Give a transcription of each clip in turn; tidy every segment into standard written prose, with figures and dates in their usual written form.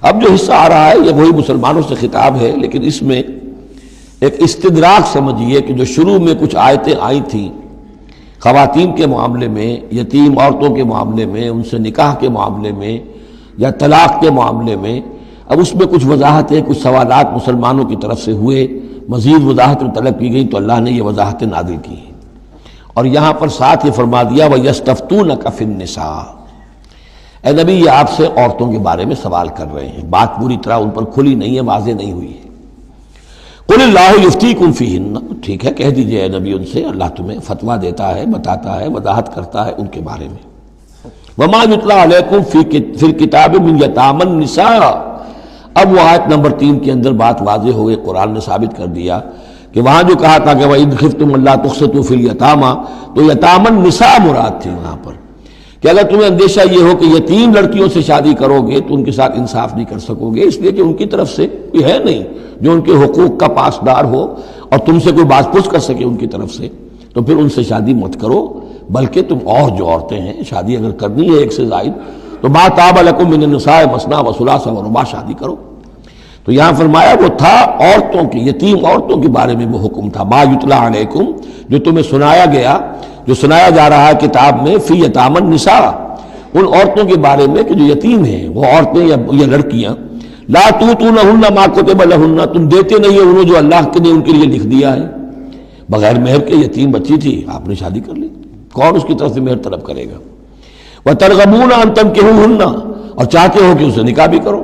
اب جو حصہ آ رہا ہے یہ وہی مسلمانوں سے خطاب ہے، لیکن اس میں ایک استدراک سمجھیے کہ جو شروع میں کچھ آیتیں آئی تھیں خواتین کے معاملے میں، یتیم عورتوں کے معاملے میں، ان سے نکاح کے معاملے میں یا طلاق کے معاملے میں، اب اس میں کچھ وضاحتیں، کچھ سوالات مسلمانوں کی طرف سے ہوئے، مزید وضاحتیں طلب کی گئی تو اللہ نے یہ وضاحتیں نازل کی ہیں۔ اور یہاں پر ساتھ یہ فرما دیا وَيَسْتَفْتُونَكَ فِي النِّسَاءِ، اے نبی یہ آپ سے عورتوں کے بارے میں سوال کر رہے ہیں، بات پوری طرح ان پر کھلی نہیں ہے، واضح نہیں ہوئی ہے۔ قُلِ اللَّهُ يُفْتِيكُمْ فِيهِنَّ، ٹھیک ہے کہہ دیجئے اے نبی ان سے، اللہ تمہیں فتویٰ دیتا ہے، بتاتا ہے، وضاحت کرتا ہے ان کے بارے میں۔ وَمَا يُتْلَىٰ عَلَيْكُمْ فِي الْكِتَابِ مِنْ يَتَامَى النِّسَاءِ، اب وہ آیت نمبر 3 کے اندر بات واضح ہو گئی، قرآن نے ثابت کر دیا کہ وہاں جو کہا تھا کہ وَإِنْ خِفْتُمْ أَلَّا تُقْسِطُوا فِي الْيَتَامَى، تو یتامى النساء مراد تھی وہاں پر، کہ اگر تمہیں اندیشہ یہ ہو کہ یتیم لڑکیوں سے شادی کرو گے تو ان کے ساتھ انصاف نہیں کر سکو گے، اس لیے کہ ان کی طرف سے کوئی ہے نہیں جو ان کے حقوق کا پاسدار ہو اور تم سے کوئی بات پوچھ کر سکے ان کی طرف سے، تو پھر ان سے شادی مت کرو، بلکہ تم اور جو عورتیں ہیں شادی اگر کرنی ہے ایک سے زائد تو مَا طَابَ لَكُم مِّنَ النِّسَاءِ مَثْنَىٰ وَثُلَاثَ وَرُبَاعَ، شادی کرو۔ تو یہاں فرمایا وہ تھا عورتوں کے، یتیم عورتوں کے بارے میں وہ حکم تھا، ما یتلا علیکم، جو تمہیں سنایا گیا، جو سنایا جا رہا ہے کتاب میں، فی یتامى النساء، ان عورتوں کے بارے میں کہ جو یتیم ہیں، وہ عورتیں یا لڑکیاں، لا تؤتونہن ما کتب لہن، تم دیتے نہیں ہو انہوں جو اللہ نے ان کے لیے لکھ دیا ہے، بغیر مہر کے یتیم بچی تھی آپ نے شادی کر لی، کون اس کی طرف سے مہر طلب کرے گا؟ وترغبون ان تنکحوہن، اور چاہتے ہو کہ اسے نکاح بھی کرو،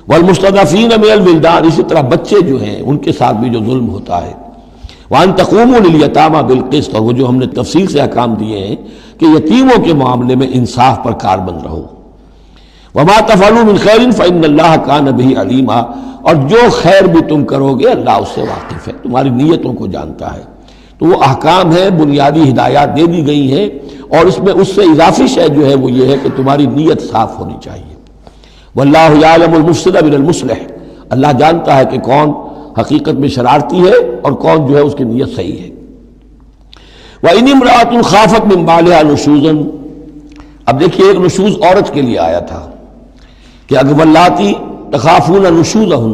والمستضعفین من الولدان، اسی طرح بچے جو ہیں ان کے ساتھ بھی جو ظلم ہوتا ہے، وان تقوموا للیتامى بالقسط، اور وہ جو ہم نے تفصیل سے احکام دیے ہیں کہ یتیموں کے معاملے میں انصاف پر کاربند رہو، وما تفعلوا من خیر فإن اللہ کان بہ علیما، اور جو خیر بھی تم کرو گے اللہ اس سے واقف ہے، تمہاری نیتوں کو جانتا ہے۔ تو وہ احکام ہیں، بنیادی ہدایات دے دی گئی ہیں، اور اس میں اس سے اضافی شے جو ہے وہ یہ ہے کہ تمہاری نیت صاف ہونی چاہیے۔ واللہ یعلم المفسد من المصلح، اللہ جانتا ہے کہ کون حقیقت میں شرارتی ہے اور کون جو ہے اس کی نیت صحیح ہے۔ وَإِنِ امْرَأَةٌ خَافَتْ مِنْ بَعْلِهَا نُشُوزًا، اب دیکھیے ایک نشوز عورت کے لیے آیا تھا کہ اگر واللاتی تخافون نشوزہن،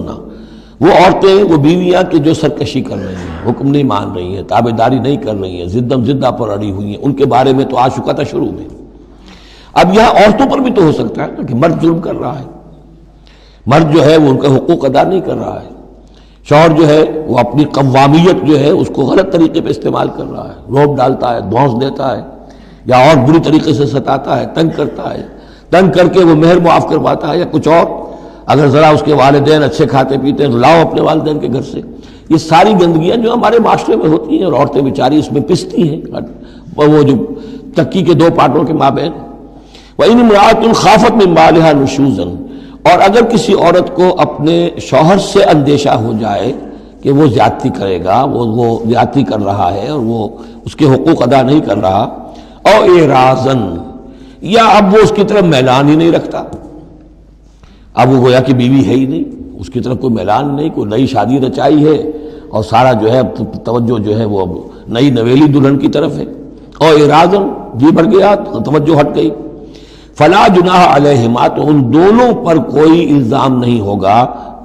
وہ عورتیں، وہ بیویاں کہ جو سرکشی کر رہی ہیں، حکم نہیں مان رہی ہیں، تابعداری نہیں کر رہی ہیں، زدم زدہ پر اڑی ہوئی ہیں، ان کے بارے میں تو آ چکا تھا شروع میں۔ اب یہاں عورتوں پر بھی تو ہو سکتا ہے کہ مرد ظلم کر رہا ہے، مرد جو ہے وہ ان کا حقوق ادا نہیں کر رہا ہے، شوہر جو ہے وہ اپنی قوامیت جو ہے اس کو غلط طریقے پہ استعمال کر رہا ہے، روب ڈالتا ہے، دھونس دیتا ہے، یا اور بری طریقے سے ستاتا ہے، تنگ کرتا ہے، تنگ کر کے وہ مہر معاف کرواتا ہے، یا کچھ اور، اگر ذرا اس کے والدین اچھے کھاتے پیتے ہیں تو لاؤ اپنے والدین کے گھر سے۔ یہ ساری گندگیاں جو ہمارے معاشرے میں ہوتی ہیں اور عورتیں بیچاری اس میں پستی ہیں، وہ جو چکی کے دو پارٹوں کے مابین۔ وَإِنِ امْرَأَةٌ خَافَتْ مِنْ بَعْلِهَا نُشُوزًا، اور اگر کسی عورت کو اپنے شوہر سے اندیشہ ہو جائے کہ وہ زیادتی کرے گا، وہ زیادتی کر رہا ہے اور وہ اس کے حقوق ادا نہیں کر رہا، او اعراضاً، یا اب وہ اس کی طرف میلان ہی نہیں رکھتا، اب وہ گویا کہ بیوی ہے ہی نہیں، اس کی طرف کوئی میلان نہیں، کوئی نئی شادی رچائی ہے اور سارا جو ہے توجہ جو ہے وہ اب نئی نویلی دلہن کی طرف ہے، او اعراضاً، جی بڑھ گیا، توجہ ہٹ گئی، فلا جناح علیہما، تو ان دونوں پر کوئی الزام نہیں ہوگا،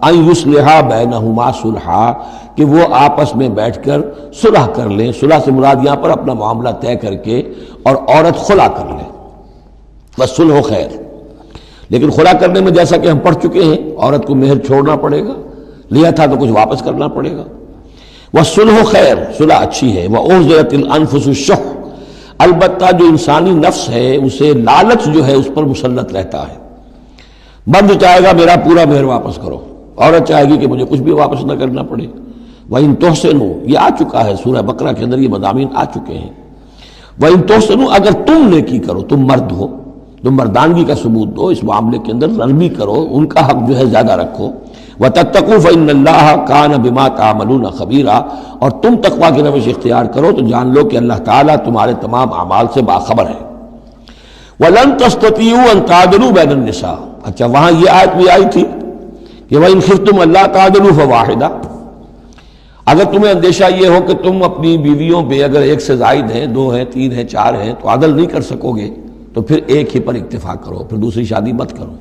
ان یصلحا بینہما صلحا، کہ وہ آپس میں بیٹھ کر صلح کر لیں، صلح سے مراد یہاں پر اپنا معاملہ طے کر کے اور عورت خلا کر لے، بس صلح خیر۔ لیکن خلا کرنے میں جیسا کہ ہم پڑھ چکے ہیں عورت کو مہر چھوڑنا پڑے گا، لیا تھا تو کچھ واپس کرنا پڑے گا، والصلح خیر، صلح اچھی ہے، وأحضرت الانفس الشح، البتہ جو انسانی نفس ہے اسے لالچ جو ہے اس پر مسلط رہتا ہے، مرد چاہے گا میرا پورا مہر واپس کرو، عورت چاہے گی کہ مجھے کچھ بھی واپس نہ کرنا پڑے۔ وَإِن تُحْسِنُوا، یہ آ چکا ہے سورہ بقرہ کے اندر، یہ مضامین آ چکے ہیں۔ وَإِن تُحْسِنُوا، اگر تم نیکی کرو، تم مرد ہو، تم مردانگی کا ثبوت دو اس معاملے کے اندر، نرمی کرو، ان کا حق جو ہے زیادہ رکھو، وَتَتَّقُوا فَإِنَّ اللَّهَ كَانَ بِمَا تَعْمَلُونَ خَبِيرًا، اور تم تقویٰ کی روش اختیار کرو تو جان لو کہ اللہ تعالیٰ تمہارے تمام اعمال سے باخبر ہے۔ وَلَن تَسْتَطِيعُوا أَن تَعْدِلُوا بَيْنَ النِّسَاءِ، اچھا وہاں یہ آیت بھی آئی تھی کہ وَإِنْ خِفْتُمْ أَلَّا تَعْدِلُوا فَوَاحِدَةً، اگر تمہیں اندیشہ یہ ہو کہ تم اپنی بیویوں پہ اگر ایک سے زائد ہیں، 2 ہیں، 3 ہیں، 4 ہیں، تو عدل نہیں کر سکو گے تو پھر ایک ہی پر اکتفا کرو، پھر دوسری شادی مت کرو۔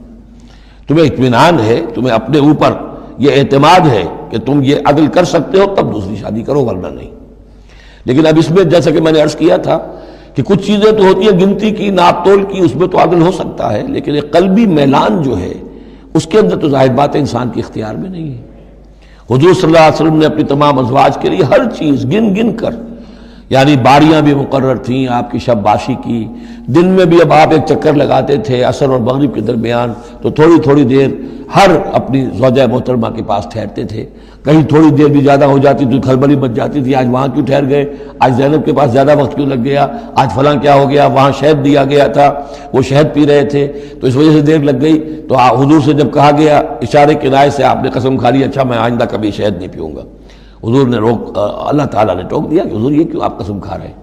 تمہیں اطمینان ہے، تمہیں اپنے اوپر یہ اعتماد ہے کہ تم یہ عدل کر سکتے ہو، تب دوسری شادی کرو، ورنہ نہیں۔ لیکن اب اس میں جیسا کہ میں نے عرض کیا تھا کہ کچھ چیزیں تو ہوتی ہیں گنتی کی، ناپ تول کی، اس میں تو عدل ہو سکتا ہے، لیکن ایک قلبی میلان جو ہے اس کے اندر تو ظاہر بات ہے انسان کے اختیار میں نہیں ہے۔ حضور صلی اللہ علیہ وسلم نے اپنی تمام ازواج کے لیے ہر چیز گن گن کر، یعنی باریاں بھی مقرر تھیں آپ کی شب باشی کی، دن میں بھی اب آپ ایک چکر لگاتے تھے عصر اور مغرب کے درمیان، تو تھوڑی تھوڑی دیر ہر اپنی زوجہ محترمہ کے پاس ٹھہرتے تھے، کہیں تھوڑی دیر بھی زیادہ ہو جاتی تو کھلبلی مچ جاتی تھی، آج وہاں کیوں ٹھہر گئے، آج زینب کے پاس زیادہ وقت کیوں لگ گیا، آج فلاں کیا ہو گیا، وہاں شہد دیا گیا تھا وہ شہد پی رہے تھے تو اس وجہ سے دیر لگ گئی۔ تو حضور سے جب کہا گیا اشارے کنائے سے آپ نے قسم کھا لی اچھا میں آئندہ کبھی شہد نہیں پیوں گا، حضور نے اللہ تعالیٰ نے ٹوک دیا کہ حضور یہ کیوں آپ قسم کھا رہے ہیں،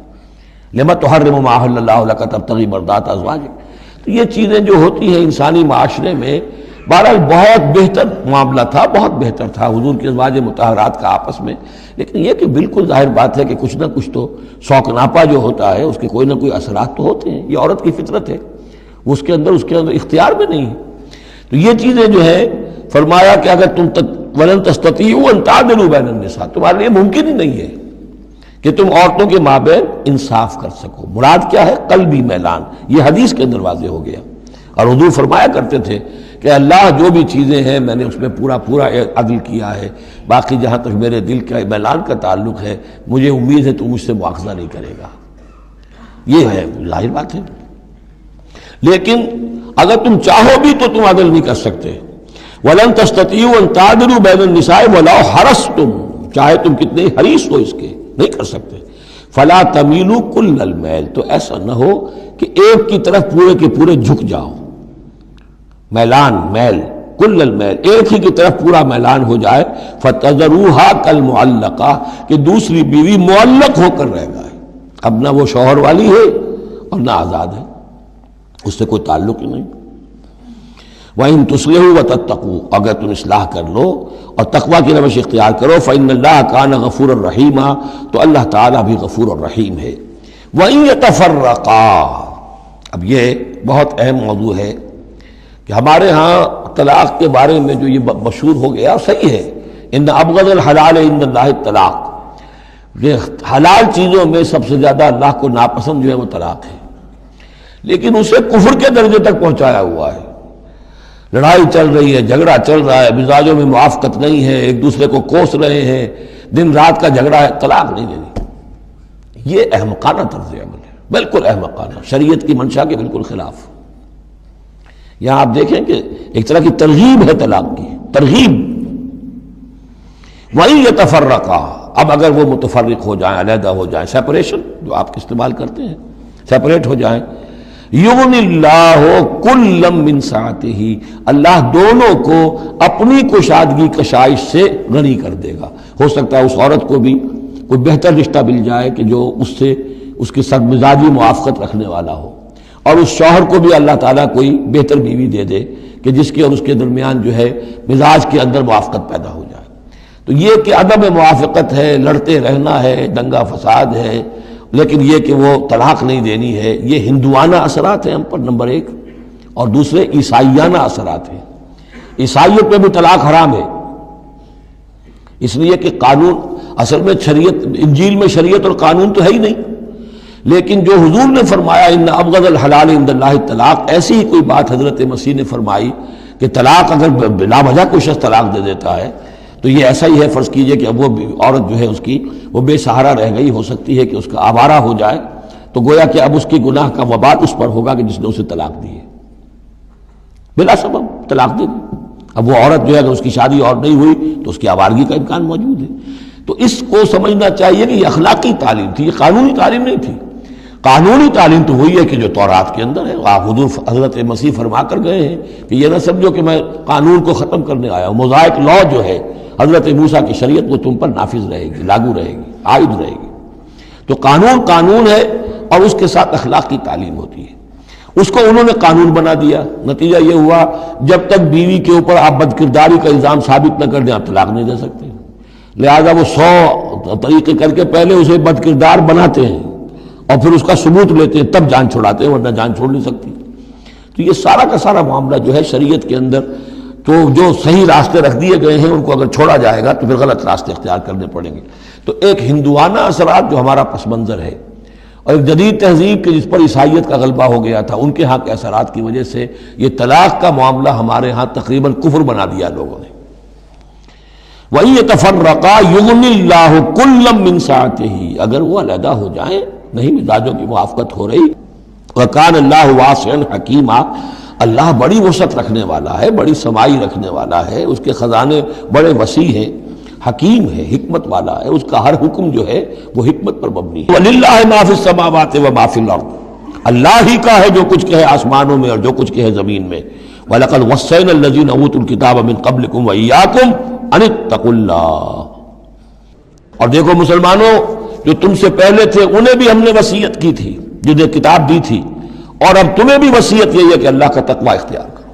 لما تحرم ما احل اللہ لک تبتغی مرضات ازواجک۔ تو یہ چیزیں جو ہوتی ہیں انسانی معاشرے میں، بہرحال بہت بہتر معاملہ تھا، بہت بہتر تھا حضور کے ازواج مطہرات کا آپس میں، لیکن یہ کہ بالکل ظاہر بات ہے کہ کچھ نہ کچھ تو شوق جو ہوتا ہے اس کے کوئی نہ کوئی اثرات تو ہوتے ہیں، یہ عورت کی فطرت ہے، اس کے اندر اختیار میں نہیں ہے۔ تو یہ چیزیں جو ہے فرمایا کہ اگر تم وَلَن تَسْتَطِيعُوا أَن تَعْدِلُوا بَيْنَ النِّسَاء، تمہارے لیے ممکن ہی نہیں ہے کہ تم عورتوں کے مابین انصاف کر سکو۔ مراد کیا ہے؟ قلبی میلان، یہ حدیث کے اندر واضح ہو گیا۔ اور حضور فرمایا کرتے تھے کہ اللہ جو بھی چیزیں ہیں میں نے اس میں پورا عدل کیا ہے، باقی جہاں تک میرے دل کا میلان کا تعلق ہے مجھے امید ہے تو مجھ سے مواخذہ نہیں کرے گا، یہ ہے ظاہر بات ہے۔ لیکن اگر تم چاہو بھی تو تم عدل نہیں کر سکتے۔ وَلَن تَسْتَطِيعُوا أَن تَعْدِلُوا بَيْنَ النِّسَاءِ وَلَوْ حَرَصْتُمْ، چاہے تم کتنے حریص ہو اس کے نہیں کر سکتے۔ فَلَا تَمِيلُوا كُلَّ الْمَيْلِ، تو ایسا نہ ہو کہ ایک کی طرف پورے کے پورے جھک جاؤ، میلان میل، کل المیل، ایک ہی کی طرف پورا میلان ہو جائے، فَتَذَرُوهَا كَالْمُعَلَّقَةِ، کہ دوسری بیوی معلق ہو کر رہ گئے، اب نہ وہ شوہر والی ہے اور نہ آزاد ہے، اس سے کوئی تعلق ہی نہیں۔ وَإِن تُصْلِحُوا وَتَتَّقُوا، اگر تم اصلاح کر لو اور تقوی کی روش اختیار کرو، فَإِنَّ اللَّهَ كَانَ غَفُورًا رَحِيمًا، تو اللہ تعالیٰ بھی غفور اور رحیم ہے۔ وَإِن يَتَفَرَّقَا، اب یہ بہت اہم موضوع ہے کہ ہمارے ہاں طلاق کے بارے میں جو یہ مشہور ہو گیا صحیح ہے، ان ابغض الحلال عند اللہ الطلاق، یہ حلال چیزوں میں سب سے زیادہ اللہ کو ناپسند جو ہے وہ طلاق ہے، لیکن اسے کفر کے درجے تک پہنچایا ہوا ہے۔ لڑائی چل رہی ہے، جھگڑا چل رہا ہے، مزاجوں میں موافقت نہیں ہے، ایک دوسرے کو کوس رہے ہیں، دن رات کا جھگڑا ہے، طلاق نہیں دینی، یہ احمقانہ طرز عمل ہے، بالکل احمقانہ، شریعت کی منشا کے بالکل خلاف۔ یہاں آپ دیکھیں کہ ایک طرح کی ترغیب ہے طلاق کی، ترغیب۔ وَإِن يَتَفَرَّقَا، اب اگر وہ متفرق ہو جائیں، علیحدہ ہو جائیں، سیپریشن جو آپ استعمال کرتے ہیں، سیپریٹ ہو جائیں، یغنی اللہ کلا من سعتہ، اللہ دونوں کو اپنی کشادگی کشائش سے غنی کر دے گا۔ ہو سکتا ہے اس عورت کو بھی کوئی بہتر رشتہ مل جائے کہ جو اس سے اس کی سخت مزاجی موافقت رکھنے والا ہو، اور اس شوہر کو بھی اللہ تعالیٰ کوئی بہتر بیوی دے دے کہ جس کے اور اس کے درمیان جو ہے مزاج کے اندر موافقت پیدا ہو جائے۔ تو یہ کہ عدم موافقت ہے، لڑتے رہنا ہے، دنگا فساد ہے، لیکن یہ کہ وہ طلاق نہیں دینی ہے، یہ ہندوانہ اثرات ہیں ہم پر نمبر ایک، اور دوسرے عیسائیانہ اثرات ہیں۔ عیسائیت میں بھی طلاق حرام ہے، اس لیے کہ قانون اصل میں شریعت، انجیل میں شریعت اور قانون تو ہے ہی نہیں، لیکن جو حضور نے فرمایا ان ابغض الحلال عند اللہ الطلاق، ایسی ہی کوئی بات حضرت مسیح نے فرمائی کہ طلاق اگر بلا وجہ کوئی شخص طلاق دے دیتا ہے تو یہ ایسا ہی ہے، فرض کیجئے کہ اب وہ عورت جو ہے اس کی وہ بے سہارا رہ گئی، ہو سکتی ہے کہ اس کا آوارہ ہو جائے، تو گویا کہ اب اس کی گناہ کا وبال اس پر ہوگا کہ جس نے اسے طلاق دی ہے، بلا سبب طلاق دے دی۔ اب وہ عورت جو ہے اگر اس کی شادی اور نہیں ہوئی تو اس کی آوارگی کا امکان موجود ہے۔ تو اس کو سمجھنا چاہیے کہ یہ اخلاقی تعلیم تھی، یہ قانونی تعلیم نہیں تھی۔ قانونی تعلیم تو وہی ہے کہ جو تورات کے اندر ہے، آپ حضور حضرت مسیح فرما کر گئے ہیں کہ یہ نہ سمجھو کہ میں قانون کو ختم کرنے آیا ہوں، موزائک لا جو ہے حضرت موسیٰ کی شریعت وہ تم پر نافذ رہے گی، لاگو رہے گی، عائد رہے گی۔ تو قانون قانون ہے اور اس کے ساتھ اخلاقی تعلیم ہوتی ہے، اس کو انہوں نے قانون بنا دیا، نتیجہ یہ ہوا جب تک بیوی کے اوپر آپ بد کرداری کا الزام ثابت نہ کر دیں آپ طلاق نہیں دے سکتے، لہذا وہ 100 طریقے کر کے پہلے اسے بد کردار بناتے ہیں اور پھر اس کا ثبوت لیتے ہیں تب جان چھڑاتے ہیں، ورنہ جان چھوڑ نہیں سکتی۔ تو یہ سارا کا سارا معاملہ جو ہے شریعت کے اندر تو جو صحیح راستے رکھ دیے گئے ہیں ان کو اگر چھوڑا جائے گا تو پھر غلط راستے اختیار کرنے پڑیں گے۔ تو ایک ہندوانہ اثرات جو ہمارا پس منظر ہے، اور ایک جدید تہذیب کے جس پر عیسائیت کا غلبہ ہو گیا تھا، ان کے ہاں کے اثرات کی وجہ سے یہ طلاق کا معاملہ ہمارے ہاں تقریباً کفر بنا دیا لوگوں نے۔ وَإِن يَتَفَرَّقَا يُغْنِ اللَّهُ كُلًّا مِّن سَعَتِهِ، اگر وہ علیحدہ ہو جائیں، نہیں مزاجوں کی موافقت ہو رہی، وَكَانَ اللَّهُ وَاسِعًا حَكِيمًا، اللہ بڑی وسعت رکھنے والا ہے، بڑی سمائی رکھنے والا ہے، اس کے خزانے بڑے وسیع ہیں، حکیم ہے، حکمت والا ہے، اس کا ہر حکم جو ہے وہ حکمت پر مبنی ہے۔ وَلِلَّهِ مَا فِي السَّمَاوَاتِ وَمَا فِي الْأَرْضِ، اللہ ہی کا ہے جو کچھ کہ ہے آسمانوں میں اور جو کچھ کہ ہے زمین میں۔ وَلَقَدْ وَصَّيْنَا الَّذِينَ أُوتُوا الْكِتَابَ مِن قَبْلِكُمْ وَإِيَّاكُمْ أَنِ اتَّقُوا اللَّهَ، اور دیکھو مسلمانوں، جو تم سے پہلے تھے انہیں بھی ہم نے وصیت کی تھی، جنہیں کتاب دی تھی، اور اب تمہیں بھی وصیت یہی ہے کہ اللہ کا تقوی اختیار کرو۔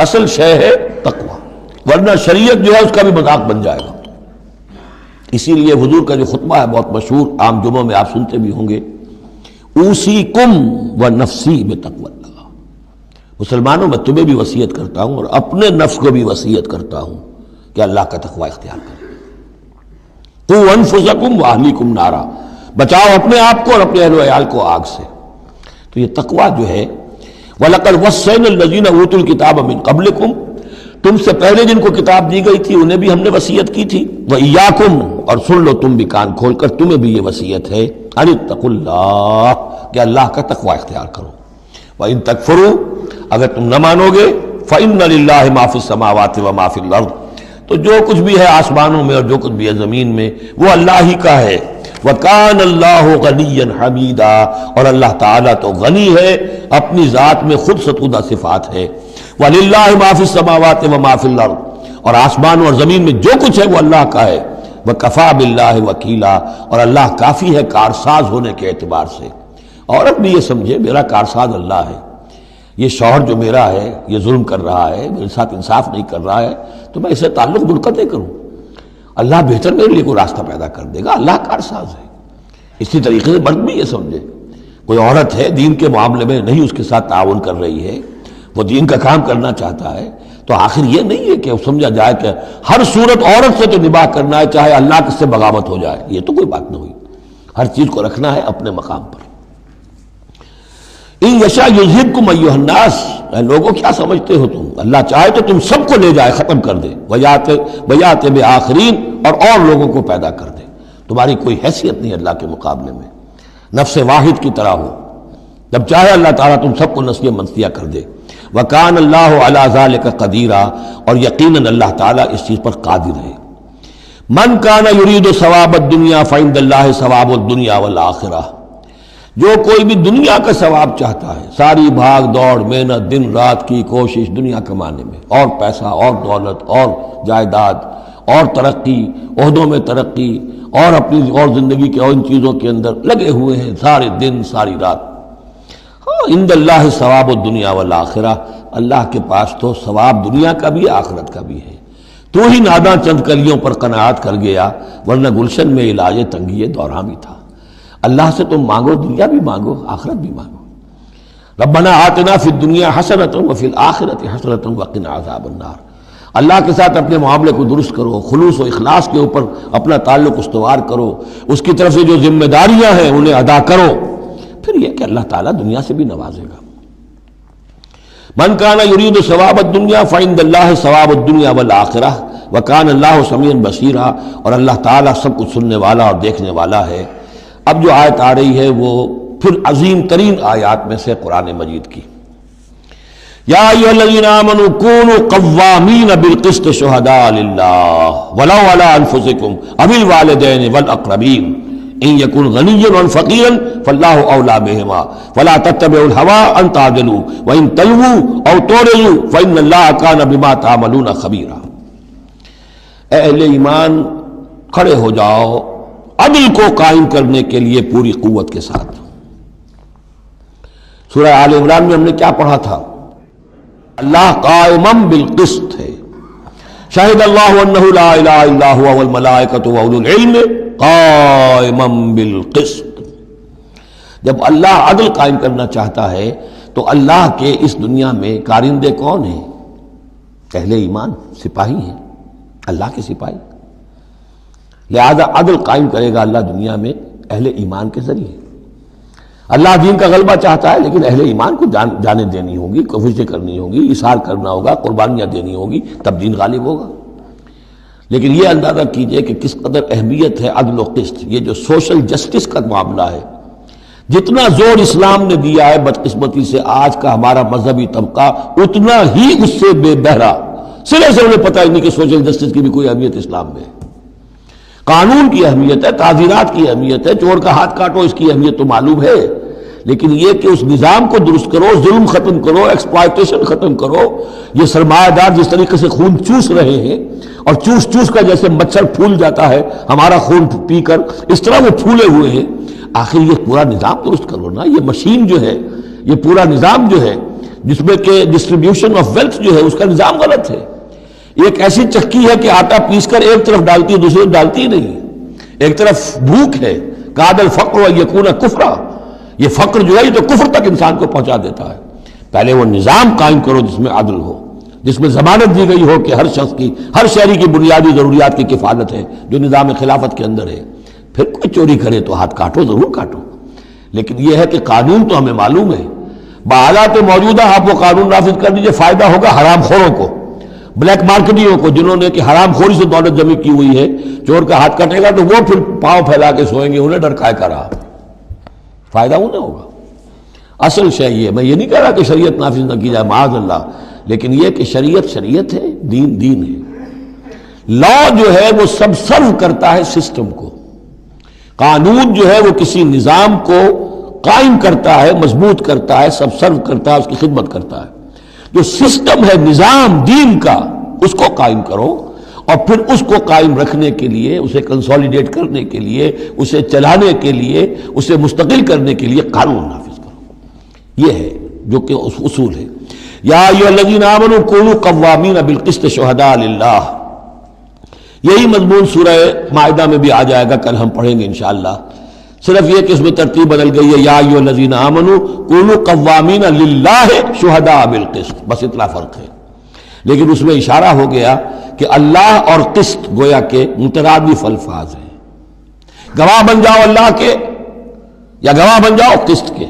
اصل شے ہے تقوی، ورنہ شریعت جو ہے اس کا بھی مذاق بن جائے گا۔ اسی لیے حضور کا جو خطبہ ہے بہت مشہور، عام جمعوں میں آپ سنتے بھی ہوں گے، اوصیکم ونفسی بتقوی اللہ، مسلمانوں میں تمہیں بھی وصیت کرتا ہوں اور اپنے نفس کو بھی وصیت کرتا ہوں کہ اللہ کا تقوی اختیار کریں۔ قوا انفسکم واہلیکم نارا، بچاؤ اپنے آپ کو اور اپنے اہل و عیال کو آگ سے۔ تو یہ تقوی جو ہے، وَلَقَدْ وَصَّيْنَا الَّذِينَ أُوتُوا الْكِتَابَ مِن قَبْلِكُمْ، تم سے پہلے جن کو کتاب دی گئی تھی انہیں بھی ہم نے وصیت کی تھی، وَإِيَّاكُمْ، اور سن لو تم بھی کان کھول کر، تمہیں بھی یہ وصیت ہے، أَنِ اتَّقُوا اللَّهَ، کہ اللہ کا تقوی اختیار کرو۔ وَإِن تَكْفُرُوا، اگر تم نہ مانو گے، فَإِنَّ لِلَّهِ مَا فِي السَّمَاوَاتِ وَمَا فِي الْأَرْضِ، تو جو کچھ بھی ہے آسمانوں میں اور جو کچھ بھی ہے زمین میں وہ اللہ ہی کا ہے۔ وَكَانَ اللَّهُ غَنِيًّا حَمِيدًا، اور اللہ تعالیٰ تو غنی ہے، اپنی ذات میں خود ستودہ صفات ہے۔ وَلِلَّهِ مَا فِي السَّمَاوَاتِ وَمَا فِي الْأَرْضِ، اور آسمانوں اور زمین میں جو کچھ ہے وہ اللہ کا ہے۔ وَكَفَى بِاللَّهِ وَكِيلًا، اور اللہ کافی ہے کارساز ہونے کے اعتبار سے۔ عورت بھی یہ سمجھے میرا کارساز اللہ ہے، یہ شوہر جو میرا ہے یہ ظلم کر رہا ہے، میرے ساتھ انصاف نہیں کر رہا ہے، تو میں اسے تعلق منقطع کروں، اللہ بہتر میرے لیے کوئی راستہ پیدا کر دے گا، اللہ کارساز ہے۔ اسی طریقے سے مرد بھی یہ سمجھے، کوئی عورت ہے دین کے معاملے میں نہیں اس کے ساتھ تعاون کر رہی ہے، وہ دین کا کام کرنا چاہتا ہے، تو آخر یہ نہیں ہے کہ سمجھا جائے کہ ہر صورت عورت سے تو نباہ کرنا ہے چاہے اللہ کس سے بغاوت ہو جائے، یہ تو کوئی بات نہ ہوئی، ہر چیز کو رکھنا ہے اپنے مقام پر۔ ان یشاء یذہبکم ایھا الناس، اے لوگوں کیا سمجھتے ہو تم، اللہ چاہے تو تم سب کو لے جائے، ختم کر دے، ویات بآخرین، اور لوگوں کو پیدا کر دے، تمہاری کوئی حیثیت نہیں اللہ کے مقابلے میں، نفس واحد کی طرح ہو، جب چاہے اللہ تعالیٰ تم سب کو نسیہ منسیہ کر دے۔ وَكَانَ اللَّهُ عَلَى ذَلِكَ قَدِيرًا، اور یقیناً اللہ تعالیٰ اس چیز پر قادر ہے۔ مَنْ كَانَ يُرِيدُ ثَوَابَ الدُّنْيَا فَعِندَ اللَّهِ ثَوَابُ الدُّنْيَا وَالْآخِرَةِ، جو کوئی بھی دنیا کا ثواب چاہتا ہے، ساری بھاگ دوڑ محنت دن رات کی کوشش دنیا کمانے میں، اور پیسہ اور دولت اور جائیداد اور ترقی، عہدوں میں ترقی، اور اپنی اور زندگی کے اور ان چیزوں کے اندر لگے ہوئے ہیں سارے دن ساری رات، عند اللہ ثواب الدنیا والآخرہ، اللہ کے پاس تو ثواب دنیا کا بھی آخرت کا بھی ہے۔ تو ہی ناداں چند کلیوں پر قناعت کر گیا، ورنہ گلشن میں علاج تنگی دوراں بھی تھا۔ اللہ سے تم مانگو، دنیا بھی مانگو آخرت بھی مانگو۔ ربنا آتنا فی الدنیا حسنۃ وفی الآخرۃ حسنۃ وقنا عذاب النار، اللہ کے ساتھ اپنے معاملے کو درست کرو، خلوص و اخلاص کے اوپر اپنا تعلق استوار کرو، اس کی طرف سے جو ذمہ داریاں ہیں انہیں ادا کرو، پھر یہ کہ اللہ تعالیٰ دنیا سے بھی نوازے گا۔ من کان یرید ثواب الدنیا فعند اللہ ثواب الدنیا والآخرہ وکان اللہ سمیعا بصیرا، اور اللہ تعالیٰ سب کچھ سننے والا اور دیکھنے والا ہے۔ اب جو آیت آ رہی ہے وہ پھر عظیم ترین آیات میں سے قرآن مجید کی، یا ایھا الذین آمنوا کونوا قوامین بالقسط شہداء للہ ولو علی انفسکم او الوالدین والاقربین ان یکن غنیا او فقیرا فاللہ اولی بہما فلا تتبعوا الہوی ان تعدلوا وان تلووا او تعرضوا فان اللہ کان بما تعملون خبیرا۔ اے اہل ایمان کھڑے ہو جاؤ عدل کو قائم کرنے کے لیے پوری قوت کے ساتھ۔ سورہ آل عمران میں ہم نے کیا پڑھا تھا؟ اللہ قائما بالقسط ہے، شہد اللہ انہ لا الہ الا هو والملائکۃ واولو العلم قائما بالقسط۔ جب اللہ عدل قائم کرنا چاہتا ہے تو اللہ کے اس دنیا میں کارندے کون ہیں؟ اہل ایمان سپاہی ہیں، اللہ کے سپاہی، لہذا عدل قائم کرے گا اللہ دنیا میں اہل ایمان کے ذریعے۔ اللہ دین کا غلبہ چاہتا ہے، لیکن اہل ایمان کو جانیں دینی ہوگی، کوششیں کرنی ہوگی، اظہار کرنا ہوگا، قربانیاں دینی ہوگی، تب دین غالب ہوگا۔ لیکن یہ اندازہ کیجئے کہ کس قدر اہمیت ہے عدل و قسط، یہ جو سوشل جسٹس کا معاملہ ہے، جتنا زور اسلام نے دیا ہے، بدقسمتی سے آج کا ہمارا مذہبی طبقہ اتنا ہی اس سے بے بہرا، سرے سے انہیں پتہ ہی نہیں کہ سوشل جسٹس کی بھی کوئی اہمیت اسلام میں ہے۔ قانون کی اہمیت ہے، تعزیرات کی اہمیت ہے، چور کا ہاتھ کاٹو، اس کی اہمیت تو معلوم ہے، لیکن یہ کہ اس نظام کو درست کرو، ظلم ختم کرو، ایکسپلائٹیشن ختم کرو۔ یہ سرمایہ دار جس طریقے سے خون چوس رہے ہیں، اور چوس چوس کر جیسے مچھر پھول جاتا ہے ہمارا خون پی کر، اس طرح وہ پھولے ہوئے ہیں، آخر یہ پورا نظام درست کرو نا۔ یہ مشین جو ہے، یہ پورا نظام جو ہے، جس میں کہ ڈسٹریبیوشن آف ویلتھ جو ہے، اس کا نظام غلط ہے۔ ایک ایسی چکی ہے کہ آٹا پیس کر ایک طرف ڈالتی ہے، دوسری طرف ڈالتی نہیں، ایک طرف بھوک ہے، کاد الفقر و یکون کفرا، یہ فقر جو ہے یہ تو کفر تک انسان کو پہنچا دیتا ہے۔ پہلے وہ نظام قائم کرو جس میں عدل ہو، جس میں ضمانت دی گئی ہو کہ ہر شخص کی، ہر شہری کی بنیادی ضروریات کی کفالت ہے، جو نظام خلافت کے اندر ہے۔ پھر کوئی چوری کرے تو ہاتھ کاٹو، ضرور کاٹو، لیکن یہ ہے کہ قانون تو ہمیں معلوم ہے، بحالات موجودہ آپ وہ قانون نافذ کر دیجئے، فائدہ ہوگا حرام خوروں کو، بلیک مارکیٹیوں کو، جنہوں نے کہ حرام خوری سے دولت جمع کی ہوئی ہے۔ چور کا ہاتھ کٹے گا تو وہ پھر پاؤں پھیلا کے سوئیں گے، انہیں ڈر کائے کا رہا، فائدہ انہیں ہوگا۔ اصل شے یہ، میں یہ نہیں کہہ رہا کہ شریعت نافذ نہ کی جائے، معاذ اللہ، لیکن یہ کہ شریعت شریعت ہے، دین دین ہے۔ لا جو ہے وہ سب سرو کرتا ہے سسٹم کو، قانون جو ہے وہ کسی نظام کو قائم کرتا ہے، مضبوط کرتا ہے، سب سرو کرتا ہے، اس کی خدمت کرتا ہے۔ جو سسٹم ہے نظام دین کا، اس کو قائم کرو، اور پھر اس کو قائم رکھنے کے لیے، اسے کنسولیڈیٹ کرنے کے لیے، اسے چلانے کے لیے، اسے مستقل کرنے کے لیے قانون نافذ کرو۔ یہ ہے جو کہ اصول ہے۔ یا ایھا الذین آمنوا کونوا قوامین بالقسط شہداء للہ، یہی مضمون سورہ مائدہ میں بھی آ جائے گا، کل ہم پڑھیں گے انشاءاللہ۔ صرف یہ کہ اس میں ترتیب بدل گئی ہے، یا ایھا الذین آمنوا کونوا قوامین للہ شہداء بالقسط، بس اتنا فرق ہے۔ لیکن اس میں اشارہ ہو گیا کہ اللہ اور قسط گویا کہ مترادف الفاظ ہیں۔ گواہ بن جاؤ اللہ کے، یا گواہ بن جاؤ قسط کے،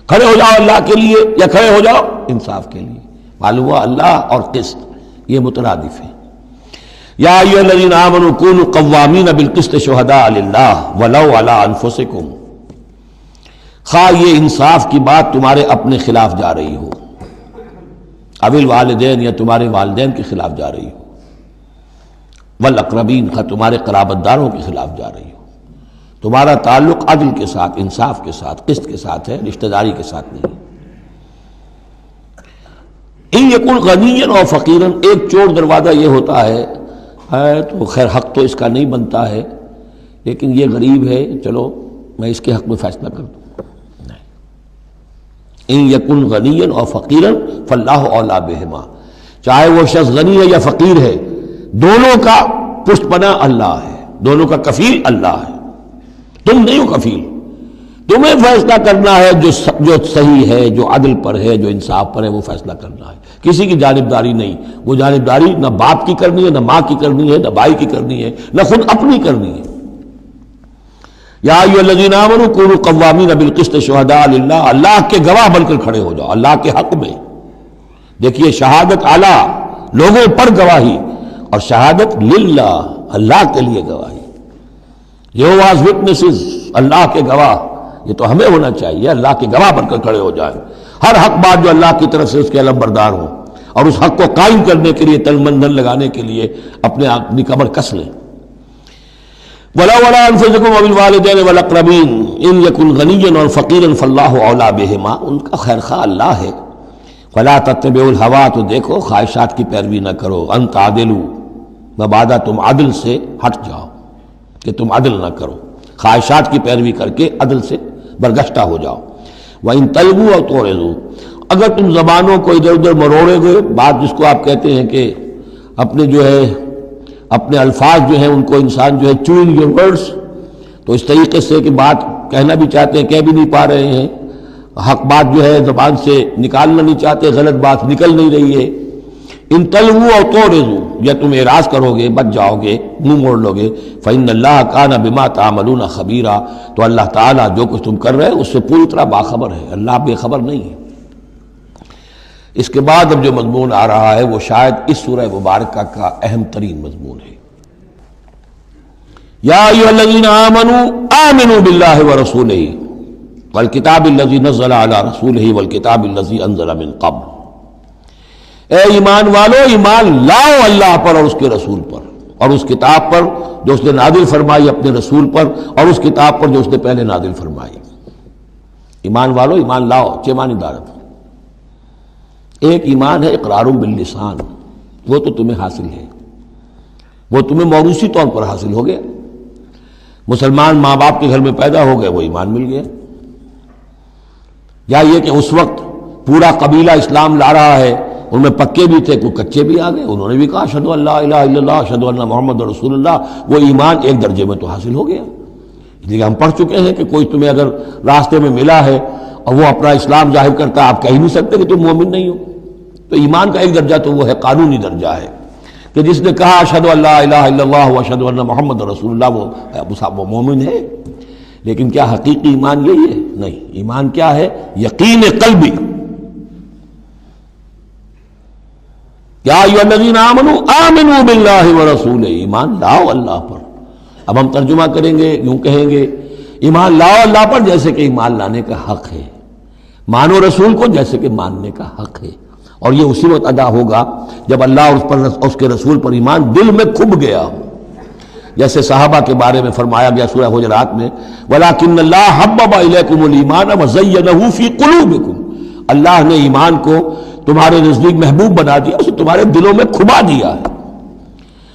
کھڑے ہو جاؤ اللہ کے لیے یا کھڑے ہو جاؤ انصاف کے لیے۔ معلوم ہوا اللہ اور قسط یہ مترادف ہیں۔ یا ایھا الذین آمنوا کونوا قوامین بالقسط شہداء للہ ولو علی انفسکم، خواہ یہ انصاف کی بات تمہارے اپنے خلاف جا رہی ہو، اوی الوالدین یا تمہارے والدین کے خلاف جا رہی ہو، والاقربین خواہ تمہارے قرابت داروں کے خلاف جا رہی ہو۔ تمہارا تعلق عدل کے ساتھ، انصاف کے ساتھ، قسط کے ساتھ ہے، رشتہ داری کے ساتھ نہیں۔ ان یکن غنیا او فقیرا، ایک چور دروازہ یہ ہوتا ہے تو خیر حق تو اس کا نہیں بنتا ہے، لیکن یہ غریب ہے، چلو میں اس کے حق میں فیصلہ کر دوں۔ ان یکن غنیا او فقیرا فاللہ اولی بہما، چاہے وہ شخص غنی ہے یا فقیر ہے، دونوں کا پشت پناہ اللہ ہے، دونوں کا کفیل اللہ ہے، تم نہیں ہو کفیل۔ تمہیں فیصلہ کرنا ہے جو صحیح ہے، جو عدل پر ہے، جو انصاف پر ہے، وہ فیصلہ کرنا ہے، کسی کی جانبداری نہیں۔ وہ جانبداری نہ باپ کی کرنی ہے، نہ ماں کی کرنی ہے، نہ بھائی کی کرنی ہے، نہ خود اپنی کرنی ہے۔ یا ایھا الذین آمنوا کونوا قوامین بالقسط شہداء للہ، اللہ کے گواہ بن کر کھڑے ہو جاؤ اللہ کے حق میں۔ دیکھیے شہادت اعلیٰ، لوگوں پر گواہی، اور شہادت للہ، اللہ کے لیے گواہی۔ یہوہاز وٹنسز، اللہ کے گواہ، یہ تو ہمیں ہونا چاہیے، اللہ کے گواہ بن کر کھڑے ہو جائیں، ہر حق بات جو اللہ کی طرف سے اس کے علم بردار ہوں، اور اس حق کو قائم کرنے کے لیے تن من دھن لگانے کے لیے اپنی کمر کس لیں۔ وَلَوْ عَلَىٰ أَنفُسِكُمْ وَبِالْوَالِدَيْنِ وَالْأَقْرَبِينَ إِن يَكُنْ غَنِيًّا أَوْ فَقِيرًا فَاللَّهُ أَوْلَىٰ بِهِمَا، ان کا خیر خواہ اللہ ہے۔ فَلَا تَتَّبِعُوا الْهَوَىٰ، تو دیکھو خواہشات کی پیروی نہ کرو، أَن تَعْدِلُوا، مبادا تم عدل سے ہٹ جاؤ، کہ تم عدل نہ کرو، خواہشات کی پیروی کر کے عدل سے برگشتہ ہو جاؤ۔ وَإِن تَلْوُوا أَوْ تُعْرِضُوا، اگر تم زبانوں کو ادھر ادھر مروڑے گئے، بات جس کو آپ کہتے ہیں کہ اپنے جو ہے اپنے الفاظ جو ہیں ان کو انسان جو ہے چوئنگ یور ورڈز، تو اس طریقے سے کہ بات کہنا بھی چاہتے ہیں کہہ بھی نہیں پا رہے ہیں، حق بات جو ہے زبان سے نکالنا نہیں چاہتے، غلط بات نکل نہیں رہی ہے، ان تلووا او تعرضوا، یا تم اعراض کرو گے، بچ جاؤ گے، منہ موڑ لو گے، فإن اللہ کان بما تعملون خبیرا، تو اللہ تعالیٰ جو کچھ تم کر رہے اس سے پوری طرح باخبر ہے، اللہ بے خبر نہیں ہے۔ اس کے بعد اب جو مضمون آ رہا ہے وہ شاید اس سورہ مبارکہ کا اہم ترین مضمون ہے۔ یا ایھا الذین آمنوا آمنوا باللہ ورسولہ والکتاب الذی نزل علی رسولہ والکتاب الذی انزل من قبل، اے ایمان والو، ایمان لاؤ اللہ پر اور اس کے رسول پر، اور اس کتاب پر جو اس نے نازل فرمائی اپنے رسول پر، اور اس کتاب پر جو اس نے پہلے نازل فرمائی۔ ایمان والو، ایمان لاؤ، چھ معنی دارت۔ ایک ایمان ہے اقرار باللسان، وہ تو تمہیں حاصل ہے، وہ تمہیں موروثی طور پر حاصل ہو گیا۔ مسلمان ماں باپ کے گھر میں پیدا ہو گئے، وہ ایمان مل گیا۔ یا یہ کہ اس وقت پورا قبیلہ اسلام لا رہا ہے، ان میں پکے بھی تھے، کوئی کچے بھی آ گئے، انہوں نے بھی کہا اشہدو ان لا الہ الا اللہ اشہدو ان محمد رسول اللہ، وہ ایمان ایک درجے میں تو حاصل ہو گیا۔ اس لیے ہم پڑھ چکے ہیں کہ کوئی تمہیں اگر راستے میں ملا ہے اور وہ اپنا اسلام ظاہر کرتا ہے، آپ کہہ نہیں سکتے کہ تم مومن نہیں ہو۔ تو ایمان کا ایک درجہ تو وہ ہے، قانونی درجہ ہے، کہ جس نے کہا اشہدو ان لا الہ الا اللہ واشہدو ان محمد رسول اللہ، وہ مومن ہے۔ لیکن کیا حقیقی ایمان یہی ہے؟ نہیں، ایمان کیا ہے؟ یقین قلبی۔ یا ایھا الذین آمنوا آمنوا باللہ ورسولہ، ایمان لاؤ اللہ پر۔ اب ہم ترجمہ کریں گے، یوں کہیں گے ایمان لاؤ اللہ پر جیسے کہ ایمان لانے کا حق ہے، مانو رسول کو جیسے کہ ماننے کا حق ہے، اور یہ اسی وقت ادا ہوگا جب اللہ اور اس پر اس کے رسول پر ایمان دل میں کھب گیا ہو۔ جیسے صحابہ کے بارے میں فرمایا گیا سورہ حجرات میں، وَلَٰكِنَّ اللَّهَ حَبَّبَ إِلَيْكُمُ الْإِيمَانَ وَزَيَّنَهُ فِي قُلُوبِكُمْ، اللہ نے ایمان کو تمہارے نزدیک محبوب بنا دیا، اسے تمہارے دلوں میں کھبا دیا ہے۔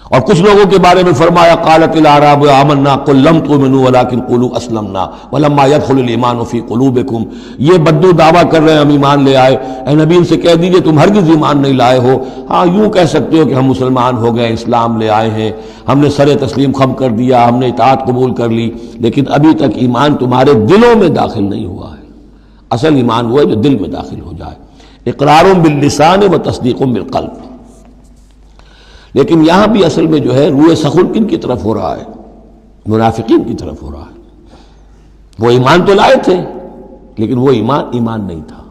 اور کچھ لوگوں کے بارے میں فرمایا قالت الاعراب آمنا قل لم تؤمنوا ولكن قولوا اسلمنا ولما يدخل الايمان في قلوبكم، یہ بدو دعویٰ کر رہے ہیں ہم ایمان لے آئے۔ اے نبی ان سے کہہ دیجئے تم ہرگز ایمان نہیں لائے ہو، ہاں یوں کہہ سکتے ہو کہ ہم مسلمان ہو گئے، اسلام لے آئے ہیں، ہم نے سر تسلیم خم کر دیا، ہم نے اطاعت قبول کر لی، لیکن ابھی تک ایمان تمہارے دلوں میں داخل نہیں ہوا ہے۔ اصل ایمان وہ ہے جو دل میں داخل ہو جائے، اقرار باللسان و تصدیق بالقلب۔ لیکن یہاں بھی اصل میں جو ہے روئے سخن کن کی طرف ہو رہا ہے؟ منافقین کی طرف ہو رہا ہے۔ وہ ایمان تو لائے تھے لیکن وہ ایمان نہیں تھا۔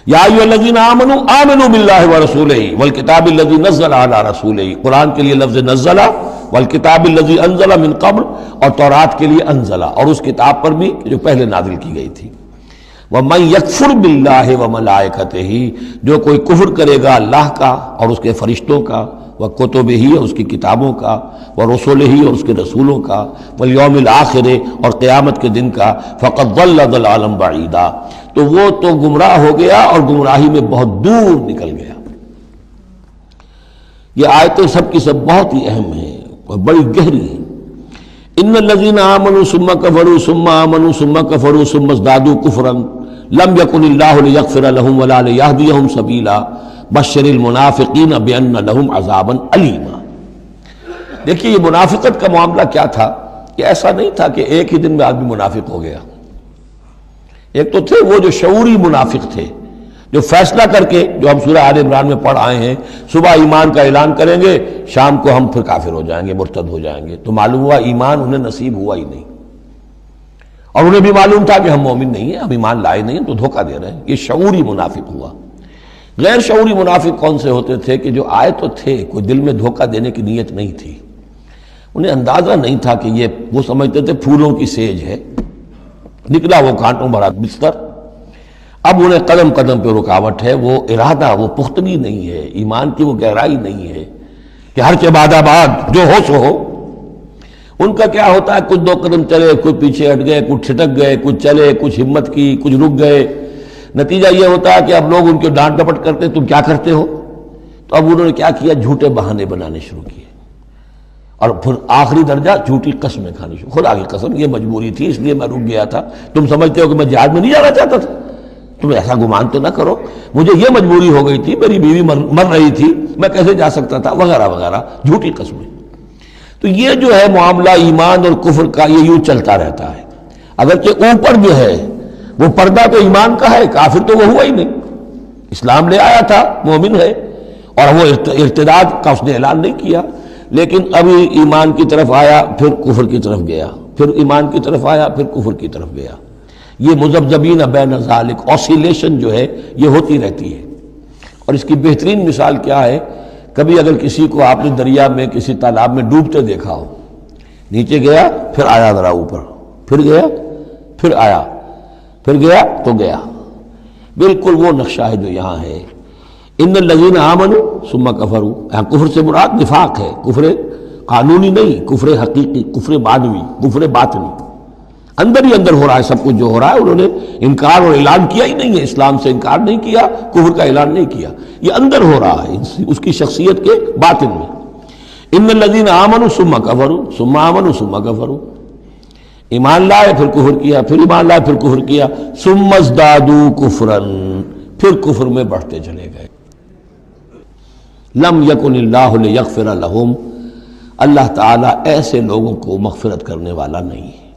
یا ایھا الذین آمنوا آمنوا باللہ ورسولہ والکتاب الذی نزل علی رسولہ، قرآن کے لیے لفظ نزل، والکتاب الذی انزل من قبل، اور تورات کے لیے انزل، اور اس کتاب پر بھی جو پہلے نازل کی گئی تھی۔ وَمَن يَكْفُرْ بِاللَّهِ وَمَلَائِكَتِهِ، جو کوئی کفر کرے گا اللہ کا اور اس کے فرشتوں کا، وَكُتُبِهِ اور اس کی کتابوں کا، وَرُسُلِهِ اور اس کے رسولوں کا، وَالْيَوْمِ الْآخِرِ اور قیامت کے دن کا، فَقَدْ ضَلَّ ضَلَالًا بَعِيدًا، تو وہ تو گمراہ ہو گیا اور گمراہی میں بہت دور نکل گیا۔ یہ آیتیں سب کی سب بہت ہی اہم ہیں اور بڑی گہری ہیں۔ ان الذین آمنوا ثم کفروا ثم آمنوا ثم کفروا ثم ازدادوا کفرا لم یکن اللہ لیغفر لهم ولا لیہدیہم سبیلا بشر المنافقین بان لهم عذابا علیما۔ دیکھیے یہ منافقت کا معاملہ کیا تھا کہ ایسا نہیں تھا کہ ایک ہی دن میں آدمی منافق ہو گیا۔ ایک تو تھے وہ جو شعوری منافق تھے، جو فیصلہ کر کے، جو ہم سورہ آل عمران میں پڑھ آئے ہیں، صبح ایمان کا اعلان کریں گے، شام کو ہم پھر کافر ہو جائیں گے، مرتد ہو جائیں گے، تو معلوم ہوا ایمان انہیں نصیب ہوا ہی نہیں، اور انہیں بھی معلوم تھا کہ ہم مومن نہیں ہیں، ہم ایمان لائے نہیں ہیں، تو دھوکہ دے رہے ہیں۔ یہ شعوری منافق ہوا۔ غیر شعوری منافق کون سے ہوتے تھے؟ کہ جو آئے تو تھے، کوئی دل میں دھوکہ دینے کی نیت نہیں تھی، انہیں اندازہ نہیں تھا کہ یہ، وہ سمجھتے تھے پھولوں کی سیج ہے، نکلا وہ کانٹوں بھرا بستر۔ اب انہیں قدم قدم پہ رکاوٹ ہے، وہ ارادہ، وہ پختگی نہیں ہے، ایمان کی وہ گہرائی نہیں ہے کہ ہر کے بعد آباد جو ہو سو ہو۔ ان کا کیا ہوتا ہے، کچھ دو قدم چلے، کچھ پیچھے ہٹ گئے، کچھ چھٹک گئے، کچھ چلے، کچھ ہمت کی، کچھ رک گئے۔ نتیجہ یہ ہوتا ہے کہ اب لوگ ان کے ڈانٹ ڈپٹ کرتے تم کیا کرتے ہو، تو اب انہوں نے کیا کیا، جھوٹے بہانے بنانے شروع کیے، اور پھر آخری درجہ جھوٹی قسمیں کھانی شروع۔ خدا کی قسم یہ مجبوری تھی، اس لیے میں رک گیا تھا، تم سمجھتے ہو کہ میں جہاد میں نہیں جانا چاہتا تھا، تم ایسا گمان تو نہ کرو، مجھے یہ مجبوری ہو گئی تھی، میری بیوی مر رہی تھی، میں کیسے جا سکتا تھا، وغیرہ وغیرہ، جھوٹی قسمیں۔ تو یہ جو ہے معاملہ ایمان اور کفر کا، یہ یوں چلتا رہتا ہے۔ اگرچہ اوپر جو ہے وہ پردہ تو ایمان کا ہے، کافر تو وہ ہوا ہی نہیں، اسلام لے آیا تھا، مومن ہے، اور وہ ارتداد کا اس نے اعلان نہیں کیا، لیکن ابھی ایمان کی طرف آیا پھر کفر کی طرف گیا، پھر ایمان کی طرف آیا پھر کفر کی طرف گیا۔ یہ مذبذبین بین ذالک، آسیلیشن جو ہے یہ ہوتی رہتی ہے۔ اور اس کی بہترین مثال کیا ہے، کبھی اگر کسی کو آپ نے دریا میں کسی تالاب میں ڈوبتے دیکھا ہو، نیچے گیا پھر آیا ذرا اوپر، پھر گیا پھر آیا، پھر گیا تو گیا، بالکل وہ نقشہ ہے جو یہاں ہے۔ ان الذین آمنوا ثم کفروا، یہاں کفر سے مراد نفاق ہے، کفر قانونی نہیں، کفر حقیقی، کفر معنوی، کفر باطنی، اندر ہی اندر ہو رہا ہے سب کچھ جو ہو رہا ہے۔ انہوں نے انکار اور اعلان کیا ہی نہیں ہے، اسلام سے انکار نہیں کیا، کفر کا اعلان نہیں کیا، یہ اندر ہو رہا ہے اس کی شخصیت کے باطن میں۔ ان الذین آمنوا ثم کفروا ثم آمنوا ثم کفروا، ایمان لائے پھر کفر کیا، پھر ایمان لائے پھر کفر کیا، ثم ازدادوا کفرا، پھر کفر میں بڑھتے چلے گئے۔ لم یکن اللہ لیغفر لہم، اللہ تعالیٰ ایسے لوگوں کو مغفرت کرنے والا نہیں ہے،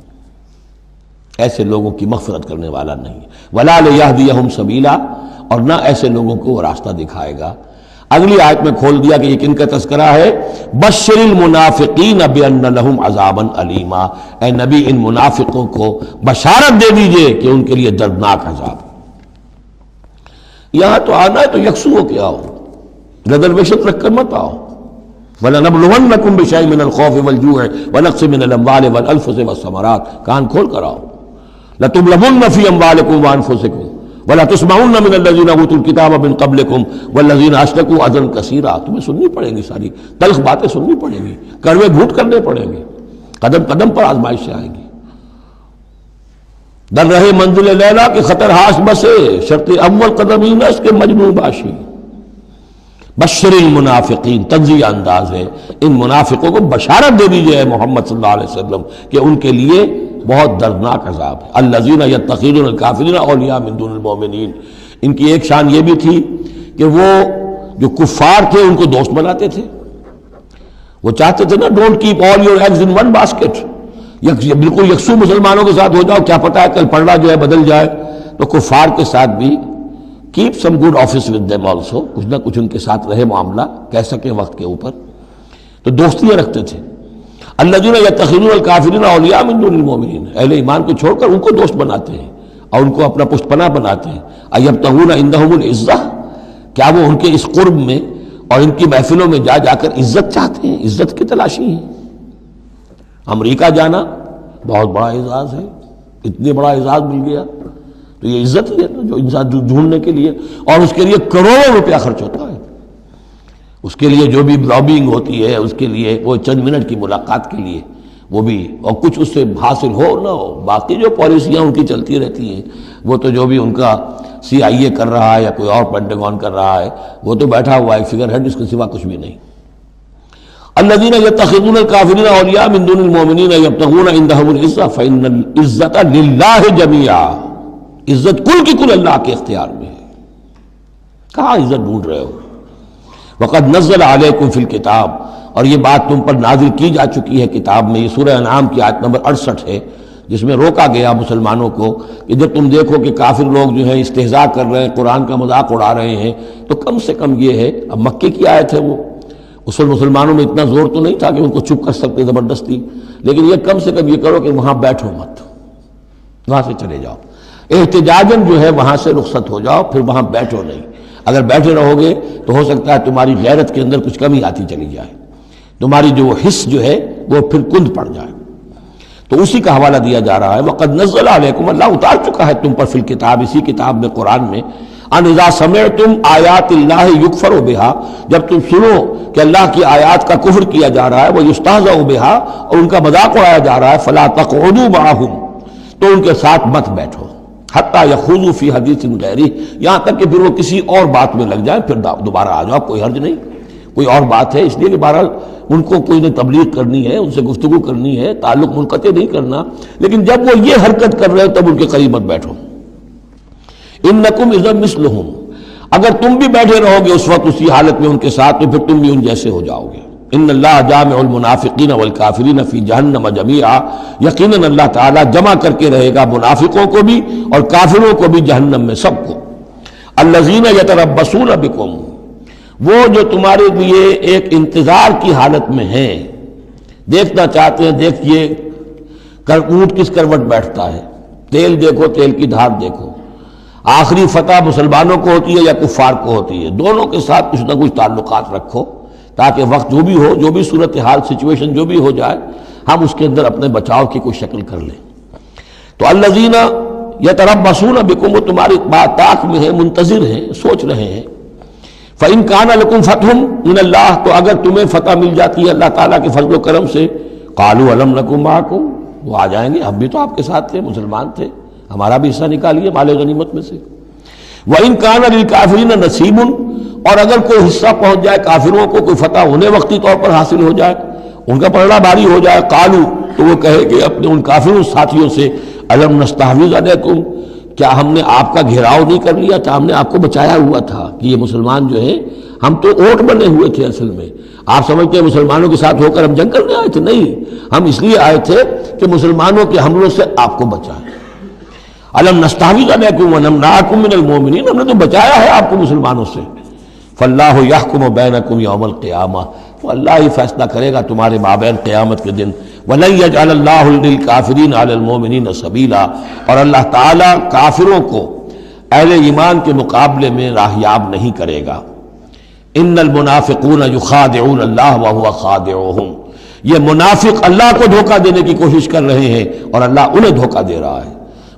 ایسے لوگوں کی مغفرت کرنے والا نہیں ہے۔ ولا لیہدیہم سبیلا، اور نہ ایسے لوگوں کو وہ راستہ دکھائے گا۔ اگلی آیت میں کھول دیا کہ یہ کن کا تذکرہ ہے، بشر المنافقین بان لہم عذابا علیما، اے نبی ان منافقوں کو بشارت دے دیجئے کہ ان کے لیے دردناک عذاب۔ یہاں تو آنا ہے تو یکسو ہو کے آؤ، ریزرویشن رکھ کر مت آؤ۔ وَلَنَبْلُوَنَّكُمْ بِشَيْءٍ مِّنَ الْخَوْفِ وَالْجُوعِ وَنَقْصٍ مِّنَ الْأَمْوَالِ وَالْأَنفُسِ وَالثَّمَرَاتِ، کان کھول کر آؤ۔ لَتُبْلَوُنَّ فِي أَمْوَالِكُمْ وَأَنفُسِكُمْ وَلَتُسْمَعُنَّ مِنَ الَّذِينَ أُوتُوا الْكِتَابَ مِن قَبْلِكُمْ وَالَّذِينَ أَشْرَكُوا أَذًى كَثِيرًا، تمہیں سننی پڑیں گی، ساری تلخ باتیں سننی پڑیں گی، کڑوے گھونٹ کرنے پڑیں گے، قدم قدم پر آزمائشیں آئیں گی۔ در رہے منزل لیلا کے خطر ہاش بسے، شرط اول قدم ہی نہ اس کے مجنون باشی۔ بشر المنافقین، تنزیہ انداز ہے، ان منافقوں کو بشارت دے دیجئے اے محمد صلی اللہ علیہ وسلم کہ ان کے لیے بہت دردناک عذاب ہے۔ الذین یتخذون الکافرین اولیاء من دون المؤمنین، ان کی ایک شان یہ بھی تھی کہ وہ جو کفار تھے ان کو دوست بناتے تھے، وہ چاہتے تھے نا don't keep all your eggs in one basket, بالکل یکسو مسلمانوں کے ساتھ ہو جاؤ، کیا پتہ ہے کل پلڑا جو ہے بدل جائے، تو کفار کے ساتھ بھی keep some good office with them also, کچھ نہ کچھ ان کے ساتھ رہے معاملہ، کہہ سکے وقت کے اوپر، تو دوستیاں رکھتے تھے۔ الذین یتخذون الکافرین اولیاء من دون المؤمنین، اہل ایمان کو چھوڑ کر ان کو دوست بناتے ہیں اور ان کو اپنا پشت پناہ بناتے ہیں۔ ایبتغون عندہم العزہ، کیا وہ ان کے اس قرب میں اور ان کی محفلوں میں جا جا کر عزت چاہتے ہیں، عزت کی تلاشی ہے۔ امریکہ جانا بہت بڑا اعزاز ہے، اتنے بڑا اعزاز مل گیا تو یہ عزت ہی ہے نا جو انسان ڈھونڈنے کے لیے، اور اس کے لیے کروڑوں روپیہ خرچ ہوتا ہے، اس کے لیے جو بھی لابینگ ہوتی ہے، اس کے لیے وہ چند منٹ کی ملاقات کے لیے وہ بھی، اور کچھ اس سے حاصل ہو نہ ہو، باقی جو پالیسیاں ان کی چلتی رہتی ہیں وہ تو جو بھی ان کا CIA کر رہا ہے یا کوئی اور پینٹاگون کر رہا ہے وہ تو بیٹھا ہوا ہے فگر ہیڈ، اس کے سوا کچھ بھی نہیں۔ الذین یتخذون الکافرین اولیاء من دون المؤمنین یبتغون عندہم العزہ فإن العزۃ للہ جمیعا، عزت کل کی کل اللہ کے اختیار میں ہے۔ کہاں عزت ڈھونڈ رہے ہو؟ وقد نزل علیکم فی الکتاب، اور یہ بات تم پر نازل کی جا چکی ہے کتاب میں، یہ سورہ انعام کی آیت نمبر 68 ہے، جس میں روکا گیا مسلمانوں کو کہ جب تم دیکھو کہ کافر لوگ جو ہیں استہزاء کر رہے ہیں، قرآن کا مذاق اڑا رہے ہیں، تو کم سے کم یہ ہے، اب مکے کی آیت ہے وہ، اس وقت مسلمانوں میں اتنا زور تو نہیں تھا کہ ان کو چپ کر سکتے زبردستی، لیکن یہ کم سے کم یہ کرو کہ وہاں بیٹھو مت، وہاں سے چلے جاؤ، احتجاجاً جو ہے وہاں سے رخصت ہو جاؤ، پھر وہاں بیٹھو نہیں۔ اگر بیٹھے رہو گے تو ہو سکتا ہے تمہاری غیرت کے اندر کچھ کمی آتی چلی جائے، تمہاری جو حس جو ہے وہ پھر کند پڑ جائے۔ تو اسی کا حوالہ دیا جا رہا ہے، وقد نزل علیکم، اللہ اتار چکا ہے تم پر فی الکتاب، اسی کتاب میں قرآن میں، ان اذا سمعتم آیات اللہ یکفر بہا، جب تم سنو کہ اللہ کی آیات کا کفر کیا جا رہا ہے، وہ یستہزأ بہا، اور ان کا مذاق اڑایا جا رہا ہے، فلا تقعدوا معہم، تو ان کے ساتھ مت بیٹھو، حتی یخوضوا فی حدیث غیرہ، یہاں تک کہ پھر وہ کسی اور بات میں لگ جائیں، پھر دوبارہ آ جاؤ، کوئی حرج نہیں، کوئی اور بات ہے، اس لیے کہ بہرحال ان کو کوئی نے تبلیغ کرنی ہے، ان سے گفتگو کرنی ہے، تعلق منقطع نہیں کرنا، لیکن جب وہ یہ حرکت کر رہے ہو تب ان کے قریب مت بیٹھو۔ انکم اذا مثلہم، اگر تم بھی بیٹھے رہو گے اس وقت اسی حالت میں ان کے ساتھ، تو پھر تم بھی ان جیسے ہو جاؤ گے۔ ان اللہ جامع المنافقین والکافرین فی جہنم جمیعا، یقیناً اللہ تعالیٰ جمع کر کے رہے گا منافقوں کو بھی اور کافروں کو بھی جہنم میں، سب کو۔ الذین یتربصون بکم، وہ جو تمہارے لیے ایک انتظار کی حالت میں ہیں، دیکھنا چاہتے ہیں دیکھیے اونٹ کس کروٹ بیٹھتا ہے، تیل دیکھو تیل کی دھار دیکھو، آخری فتح مسلمانوں کو ہوتی ہے یا کفار کو ہوتی ہے، دونوں کے ساتھ کچھ نہ کچھ تعلقات رکھو تاکہ وقت جو بھی ہو، جو بھی صورتحال سچویشن جو بھی ہو جائے، ہم اس کے اندر اپنے بچاؤ کی کوئی شکل کر لیں۔ تو الذین یتربصون بکم، وہ تمہاری بات طاق میں ہے، منتظر ہیں، سوچ رہے ہیں۔ فإن کان لکم فتح من اللہ، تو اگر تمہیں فتح مل جاتی ہے اللہ تعالیٰ کے فضل و کرم سے، قالوا الم نکن معکم، وہ آ جائیں گے ہم بھی تو آپ کے ساتھ تھے، مسلمان تھے، ہمارا بھی حصہ نکالیے مال غنیمت میں سے۔ وإن کان للکافرین نصیب، اور اگر کوئی حصہ پہنچ جائے کافروں کو، کوئی فتح انہیں وقتی طور پر حاصل ہو جائے، ان کا پلڑا بھاری ہو جائے، قالوا، تو وہ کہے کہ اپنے ان کافروں ساتھیوں سے، الم نستحوذ علیکم، کیا ہم نے آپ کا گھیراؤ نہیں کر لیا تھا، ہم نے آپ کو بچایا ہوا تھا کہ یہ مسلمان جو ہیں، ہم تو اوٹ بنے ہوئے تھے اصل میں، آپ سمجھتے ہیں مسلمانوں کے ساتھ ہو کر ہم جنگ کرنے آئے تھے، نہیں، ہم اس لیے آئے تھے کہ مسلمانوں کے حملوں سے آپ کو بچائیں۔ الم نستحوذ علیکم ونمنعکم من المؤمنین، ہم نے تو بچایا ہے آپ کو مسلمانوں سے۔ فاللہ یحکم بینکم یوم القیامہ، تو اللہ ہی فیصلہ کرے گا تمہارے مابین قیامت کے دن۔ وَلَن يَجْعَلَ اللَّهُ لِلْكَافِرِينَ عَلَى الْمُؤْمِنِينَ سَبِيلًا، اور اللہ تعالیٰ کافروں کو اہل ایمان کے مقابلے میں راہیاب نہیں کرے گا۔ ان المنافقون یخادعون اللہ وهو خادعهم، یہ منافق اللہ کو دھوکہ دینے کی کوشش کر رہے ہیں اور اللہ انہیں دھوکہ دے رہا ہے۔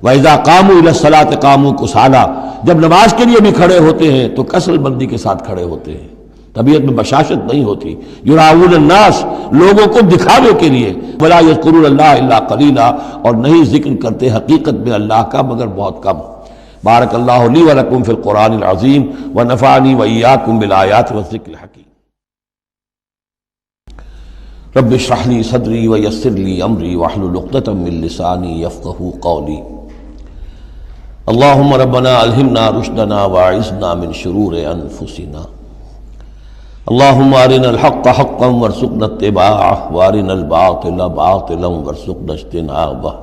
وَإِذَا قَامُوا إِلَى الصَّلَاةِ قَامُوا كُسَالَىٰ، جب نماز کے لیے بھی کھڑے ہوتے ہیں تو کسل بندی کے ساتھ کھڑے ہوتے ہیں، طبیعت میں بشاشت نہیں ہوتی۔ یراؤون الناس، لوگوں کو دکھاوے کے لیے، ولا یذکرون اللہ الا قلیلا، اور نہیں ذکر کرتے حقیقت میں اللہ کا مگر بہت کم۔ بارک اللہ لی ولکم فی القرآن العظیم ونفعنی وإیاکم بالآیات والذکر الحکیم۔ رب اشرح لی صدری ویسر لی امری واحلل عقدۃ من لسانی یفقہوا قولی۔ اللہم ربنا الہمنا رشدنا واعذنا من شرور انفسنا، اللہم ارنا الحق حقا وارزقنا اتباعہ وارنا الباطل باطلا وارزقنا اجتنابہ،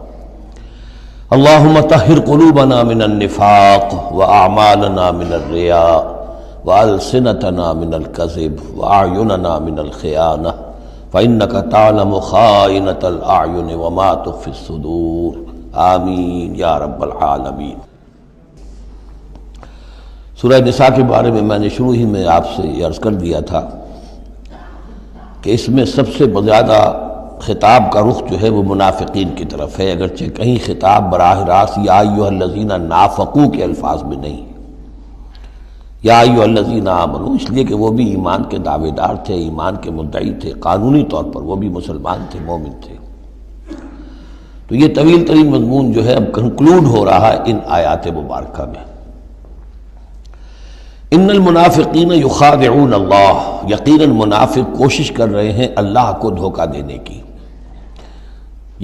اللہم طہر قلوبنا من النفاق واعمالنا من الرياء والسنتنا من الكذب واعیننا من الخیانہ فانک تعلم خائنۃ الاعین وما تخفی الصدور، آمین یا رب العالمین۔ سورہ نساء کے بارے میں نے شروع ہی میں آپ سے یہ عرض کر دیا تھا کہ اس میں سب سے زیادہ خطاب کا رخ جو ہے وہ منافقین کی طرف ہے، اگرچہ کہیں خطاب براہ راست یا ایھا الذین نافقوا کے الفاظ میں نہیں، یا ایھا الذین آمنوا، اس لیے کہ وہ بھی ایمان کے دعوے دار تھے، ایمان کے مدعی تھے، قانونی طور پر وہ بھی مسلمان تھے، مومن تھے۔ تو یہ طویل ترین مضمون جو ہے اب کنکلوڈ ہو رہا ہے ان آیات مبارکہ میں۔ ان المنافقین یخادعون اللہ، یقیناً منافق کوشش کر رہے ہیں اللہ کو دھوکہ دینے کی۔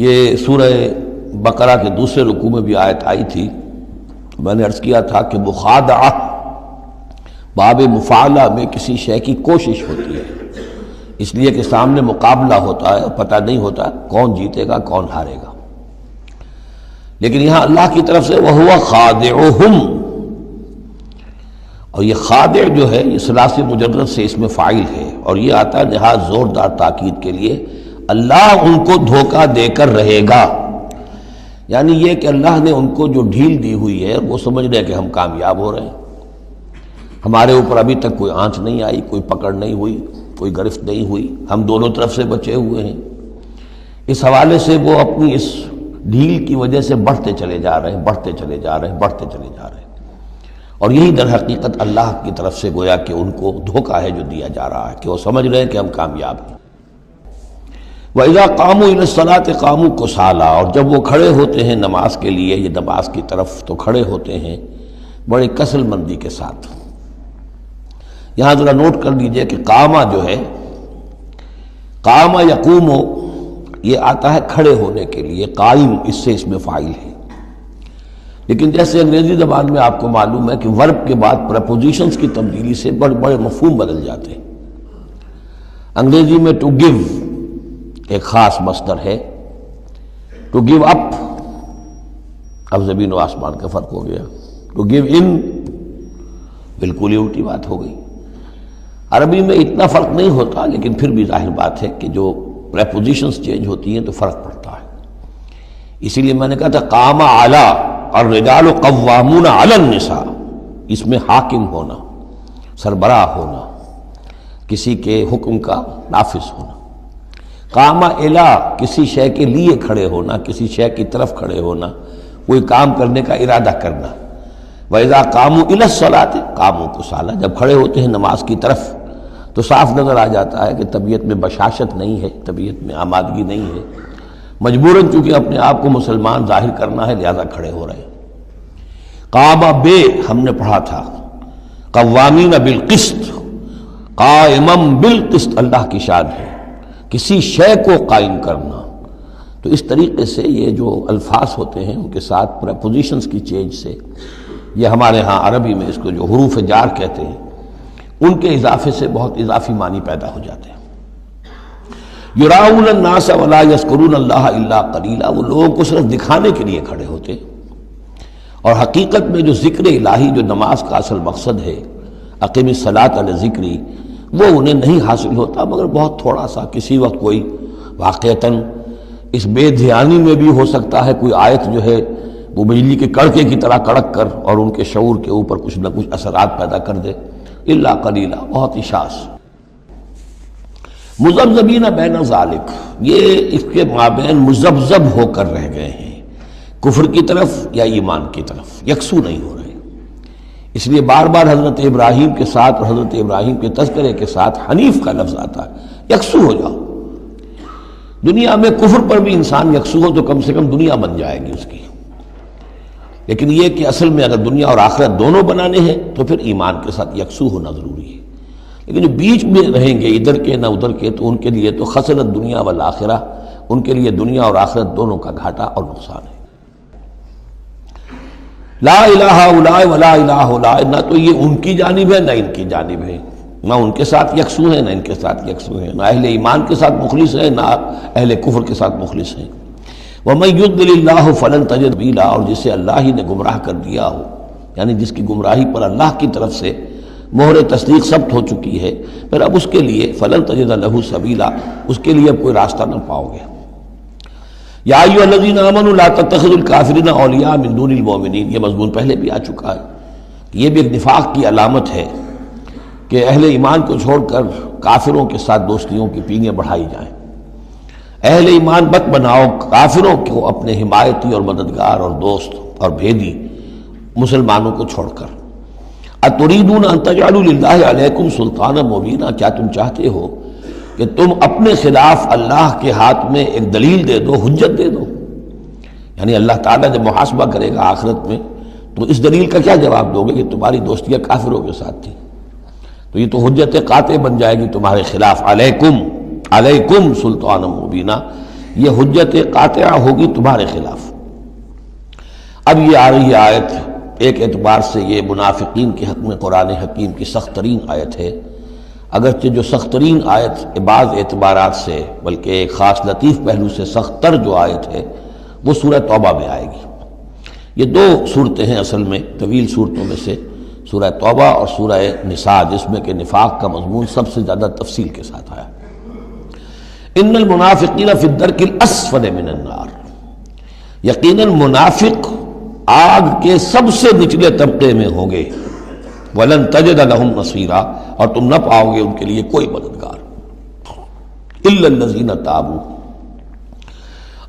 یہ سورہ بقرہ کے دوسرے رکوع میں بھی آیت آئی تھی، میں نے عرض کیا تھا کہ مخادعہ باب مفاعلہ میں کسی شے کی کوشش ہوتی ہے، اس لیے کہ سامنے مقابلہ ہوتا ہے، پتہ نہیں ہوتا کون جیتے گا کون ہارے گا، لیکن یہاں اللہ کی طرف سے وَهُوَ خَادِعُهُمْ، اور یہ خادع جو ہے یہ ثلاثی مجرد سے اس میں فاعل ہے، اور یہ آتا ہے لحاظ زوردار تاکید کے لیے، اللہ ان کو دھوکہ دے کر رہے گا، یعنی یہ کہ اللہ نے ان کو جو ڈھیل دی ہوئی ہے وہ سمجھ رہے کہ ہم کامیاب ہو رہے ہیں، ہمارے اوپر ابھی تک کوئی آنچ نہیں آئی، کوئی پکڑ نہیں ہوئی، کوئی گرفت نہیں ہوئی، ہم دونوں طرف سے بچے ہوئے ہیں۔ اس حوالے سے وہ اپنی اس ڈھیل کی وجہ سے بڑھتے چلے جا رہے ہیں، بڑھتے چلے جا رہے ہیں، بڑھتے چلے جا رہے ہیں، اور یہی در حقیقت اللہ کی طرف سے گویا کہ ان کو دھوکہ ہے جو دیا جا رہا ہے کہ وہ سمجھ رہے ہیں کہ ہم کامیاب ہیں۔ وَإِذَا قَامُوا إِلَى الصَّلَاةِ قَامُوا كُسَالَىٰ، اور جب وہ کھڑے ہوتے ہیں نماز کے لیے، یہ نماز کی طرف تو کھڑے ہوتے ہیں بڑے کسل مندی کے ساتھ۔ یہاں ذرا نوٹ کر لیجئے کہ قامہ جو ہے، قامہ یقوم، یہ آتا ہے کھڑے ہونے کے لیے، قائم اس سے اس میں فاعل ہے، لیکن جیسے انگریزی زبان میں آپ کو معلوم ہے کہ ورب کے بعد پریپوزیشنز کی تبدیلی سے بڑے بڑے مفہوم بدل جاتے ہیں۔ انگریزی میں ٹو گیو ایک خاص مصدر ہے، ٹو گیو اپ، اب زمین و آسمان کا فرق ہو گیا، ٹو گیو ان بالکل ہی الٹی بات ہو گئی۔ عربی میں اتنا فرق نہیں ہوتا، لیکن پھر بھی ظاہر بات ہے کہ جو پریپوزیشنز چینج ہوتی ہیں تو فرق پڑتا ہے۔ اسی لیے میں نے کہا تھا قام اعلی الرجال قوامون علی النساء، اس میں حاکم ہونا، سربراہ ہونا، کسی کے حکم کا نافذ ہونا۔ قام الی کسی شے کے لیے کھڑے ہونا، کسی شے کی طرف کھڑے ہونا، کوئی کام کرنے کا ارادہ کرنا۔ وَإِذَا قَامُوا إِلَى الصَّلَاةِ قَامُوا كُسَالَىٰ، جب کھڑے ہوتے ہیں نماز کی طرف تو صاف نظر آ جاتا ہے کہ طبیعت میں بشاشت نہیں ہے، طبیعت میں آمادگی نہیں ہے، مجبوراً چونکہ اپنے آپ کو مسلمان ظاہر کرنا ہے لہذا کھڑے ہو رہے ہیں۔ قام بے ہم نے پڑھا تھا، قوامین بالقسط، قائما بالقسط اللہ کی شان ہے، کسی شے کو قائم کرنا۔ تو اس طریقے سے یہ جو الفاظ ہوتے ہیں ان کے ساتھ پریپوزیشنز کی چینج سے، یہ ہمارے ہاں عربی میں اس کو جو حروف جار کہتے ہیں ان کے اضافے سے بہت اضافی معنی پیدا ہو جاتے ہیں۔ یراؤن الناس ولا یذکرون اللہ الا قلیلا، وہ لوگوں کو صرف دکھانے کے لیے کھڑے ہوتے ہیں، اور حقیقت میں جو ذکر الہی جو نماز کا اصل مقصد ہے، اقیم الصلاۃ علی ذکری، وہ انہیں نہیں حاصل ہوتا مگر بہت تھوڑا سا، کسی وقت کوئی واقعتاً اس بے دھیانی میں بھی ہو سکتا ہے کوئی آیت جو ہے وہ بجلی کے کڑکے کی طرح کڑک کر اور ان کے شعور کے اوپر کچھ نہ کچھ اثرات پیدا کر دے، الا قلیلا، بہت ہی شاذ۔ مذبذبین بین ذالک، یہ اس کے مابین مذبذب ہو کر رہ گئے ہیں، کفر کی طرف یا ایمان کی طرف، یکسو نہیں ہو رہے۔ اس لیے بار بار حضرت ابراہیم کے ساتھ اور حضرت ابراہیم کے تذکرے کے ساتھ حنیف کا لفظ آتا ہے، یکسو ہو جاؤ۔ دنیا میں کفر پر بھی انسان یکسو ہو تو کم سے کم دنیا بن جائے گی اس کی، لیکن یہ کہ اصل میں اگر دنیا اور آخرت دونوں بنانے ہیں تو پھر ایمان کے ساتھ یکسو ہونا ضروری ہے۔ لیکن جو بیچ میں رہیں گے ادھر کے نہ ادھر کے، تو ان کے لیے تو خسرت دنیا والآخرہ، ان کے لیے دنیا اور آخرت دونوں کا گھاٹا اور نقصان ہے۔ لا الہ الا ولا الہ الا، نہ تو یہ ان کی جانب ہے نہ ان کی جانب ہے، نہ ان کے ساتھ یکسو ہیں نہ ان کے ساتھ یکسو ہیں، نہ اہل ایمان کے ساتھ مخلص ہیں نہ اہل کفر کے ساتھ مخلص ہیں۔ وَمَن يُضْلِلِ اللَّهُ فَلَن تَجِدَ سَبِيلًا، اور جسے اللہ ہی نے گمراہ کر دیا ہو، یعنی جس کی گمراہی پر اللہ کی طرف سے مہر تصدیق ثبت ہو چکی ہے، پھر اب اس کے لیے فَلَن تَجِدَ لَهُ سَبِيلًا، اس کے لیے اب کوئی راستہ نہ پاؤ گے۔ یا ایھا الذین آمنوا لا تتخذوا الکافرین اولیاء من دون المؤمنین، یہ مضمون پہلے بھی آ چکا ہے کہ یہ بھی ایک نفاق کی علامت ہے کہ اہل ایمان کو چھوڑ کر کافروں کے ساتھ دوستیوں کی پینگیں بڑھائی جائیں۔ اہل ایمان مت بناؤ کافروں کو اپنے حمایتی اور مددگار اور دوست اور بھیدی مسلمانوں کو چھوڑ کر۔ اتریدون ان تجعلوا للہ علیکم سلطانا مبینا، کیا تم چاہتے ہو کہ تم اپنے خلاف اللہ کے ہاتھ میں ایک دلیل دے دو، حجت دے دو؟ یعنی اللہ تعالیٰ جب محاسبہ کرے گا آخرت میں تو اس دلیل کا کیا جواب دو گے کہ تمہاری دوستیاں کافروں کے ساتھ تھی؟ تو یہ تو حجت قاطع بن جائے گی تمہارے خلاف، علیکم سلطان مبینہ، یہ حجت قاطعہ ہوگی تمہارے خلاف۔ اب یہ آ رہی آیت ایک اعتبار سے یہ منافقین کے حق میں قرآن حکیم کی سخت ترین آیت ہے، اگرچہ جو سخت ترین آیت بعض اعتبارات سے بلکہ ایک خاص لطیف پہلو سے سخت تر جو آیت ہے وہ سورہ توبہ میں آئے گی۔ یہ دو صورتیں ہیں اصل میں طویل صورتوں میں سے، سورہ توبہ اور سورہ نساء، جس میں کہ نفاق کا مضمون سب سے زیادہ تفصیل کے ساتھ آیا۔ ان المنافقین فی الدرک الاسفل من النار، یقیناً منافق آگ کے سب سے نچلے طبقے میں ہوں گے۔ وَلَن تَجِدَ لَهُمْ نَصِيرًا، اور تم نہ پاؤ گے ان کے لیے کوئی مددگار۔ إِلَّا الَّذِينَ تَابُوا،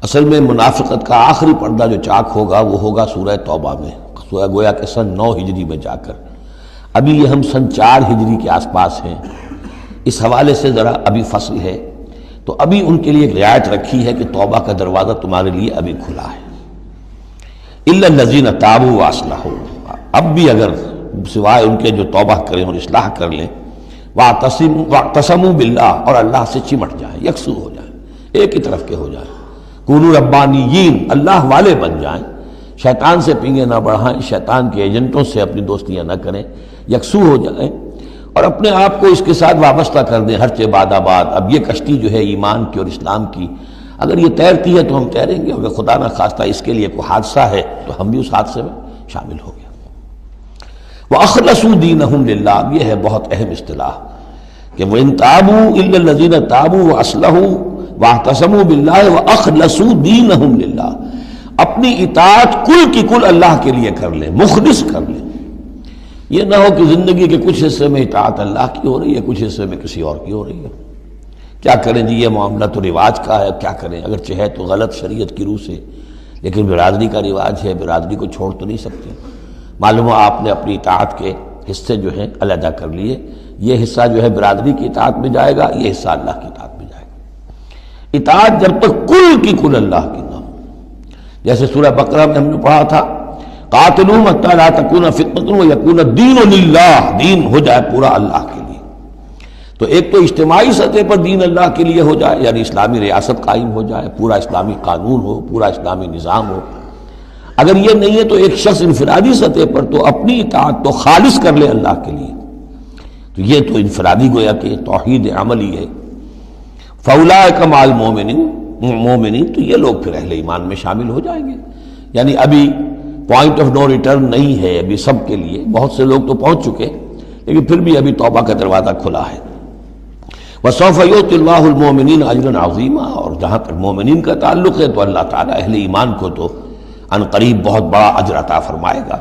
اصل میں منافقت کا آخری پردہ جو چاک ہوگا وہ ہوگا سورہ توبہ میں، سورہ گویا کہ سن 9 ہجری میں جا کر۔ ابھی یہ ہم سن 4 ہجری کے آس پاس ہیں، اس حوالے سے ذرا ابھی فصل ہے، تو ابھی ان کے لیے ایک رعایت رکھی ہے کہ توبہ کا دروازہ تمہارے لیے ابھی کھلا ہے۔ إِلَّا الَّذِينَ تَابُوا وَأَصْلَحُوا، اب بھی اگر سوائے ان کے جو توبہ کریں اور اصلاح کر لیں، وَاعْتَصَمُوا بِاللَّهِ، اور اللہ سے چمٹ جائیں، یکسو ہو جائیں، ایک ہی طرف کے ہو جائیں، کونوا ربانیین، اللہ والے بن جائیں، شیطان سے پینگے نہ بڑھائیں، شیطان کے ایجنٹوں سے اپنی دوستیاں نہ کریں، یکسو ہو جائیں اور اپنے آپ کو اس کے ساتھ وابستہ کر دیں ہر بعد آباد۔ اب یہ کشتی جو ہے ایمان کی اور اسلام کی، اگر یہ تیرتی ہے تو ہم تیریں گے، اگر خدا نہ خواستہ اس کے لیے کوئی حادثہ ہے تو ہم بھی اس حادثے میں شامل ہو گئے۔ وَأَخْلَصُوا دِينَهُمْ لِلَّهِ، یہ ہے بہت اہم اصطلاح کہ وَإِن تَابُوا إِلَّا الَّذِينَ تَابُوا وَأَصْلَحُوا وَاعْتَصَمُوا بِاللَّهِ وَأَخْلَصُوا دِينَهُمْ لِلَّهِ، اپنی اطاعت کل کی کل اللہ کے لیے کر لیں، مخلص کر لیں۔ یہ نہ ہو کہ زندگی کے کچھ حصے میں اطاعت اللہ کی ہو رہی ہے، کچھ حصے میں کسی اور کی ہو رہی ہے۔ کیا کریں جی، یہ معاملہ تو رواج کا ہے، کیا کریں، اگرچہ ہے تو غلط شریعت کی روح سے، لیکن برادری کا رواج ہے، برادری کو چھوڑ تو نہیں سکتے۔ معلوم ہو آپ نے اپنی اطاعت کے حصے جو ہیں علیحدہ کر لیے، یہ حصہ جو ہے برادری کی اطاعت میں جائے گا، یہ حصہ اللہ کی اطاعت میں جائے گا۔ اطاعت جب تک کل کی کل اللہ کی نہ ہو، جیسے سورہ بقرہ میں ہم نے پڑھا تھا قاتلوہم حتی لا تکون فتنۃ ویکون الدین للہ، دین ہو جائے پورا اللہ کے لیے۔ تو ایک تو اجتماعی سطح پر دین اللہ کے لیے ہو جائے، یعنی اسلامی ریاست قائم ہو جائے، پورا اسلامی قانون ہو، پورا اسلامی نظام ہو۔ اگر یہ نہیں ہے تو ایک شخص انفرادی سطح پر تو اپنی اطاعت تو خالص کر لے اللہ کے لیے، تو یہ تو انفرادی گویا کہ توحید عملی ہے۔ فَأُولَٰئِکَ مَعَ الْمُؤْمِنِينَ، تو یہ لوگ پھر اہل ایمان میں شامل ہو جائیں گے۔ یعنی ابھی پوائنٹ آف نو ریٹرن نہیں ہے ابھی سب کے لیے، بہت سے لوگ تو پہنچ چکے، لیکن پھر بھی ابھی توبہ کا دروازہ کھلا ہے۔ وَسَوْفَ يُؤْتِ اللَّهُ الْمُؤْمِنِينَ أَجْرًا عَظِيمًا، اور جہاں تک مومنین کا تعلق ہے تو اللہ تعالیٰ اہل ایمان کو تو ان قریب بہت بڑا اجر عطا فرمائے گا۔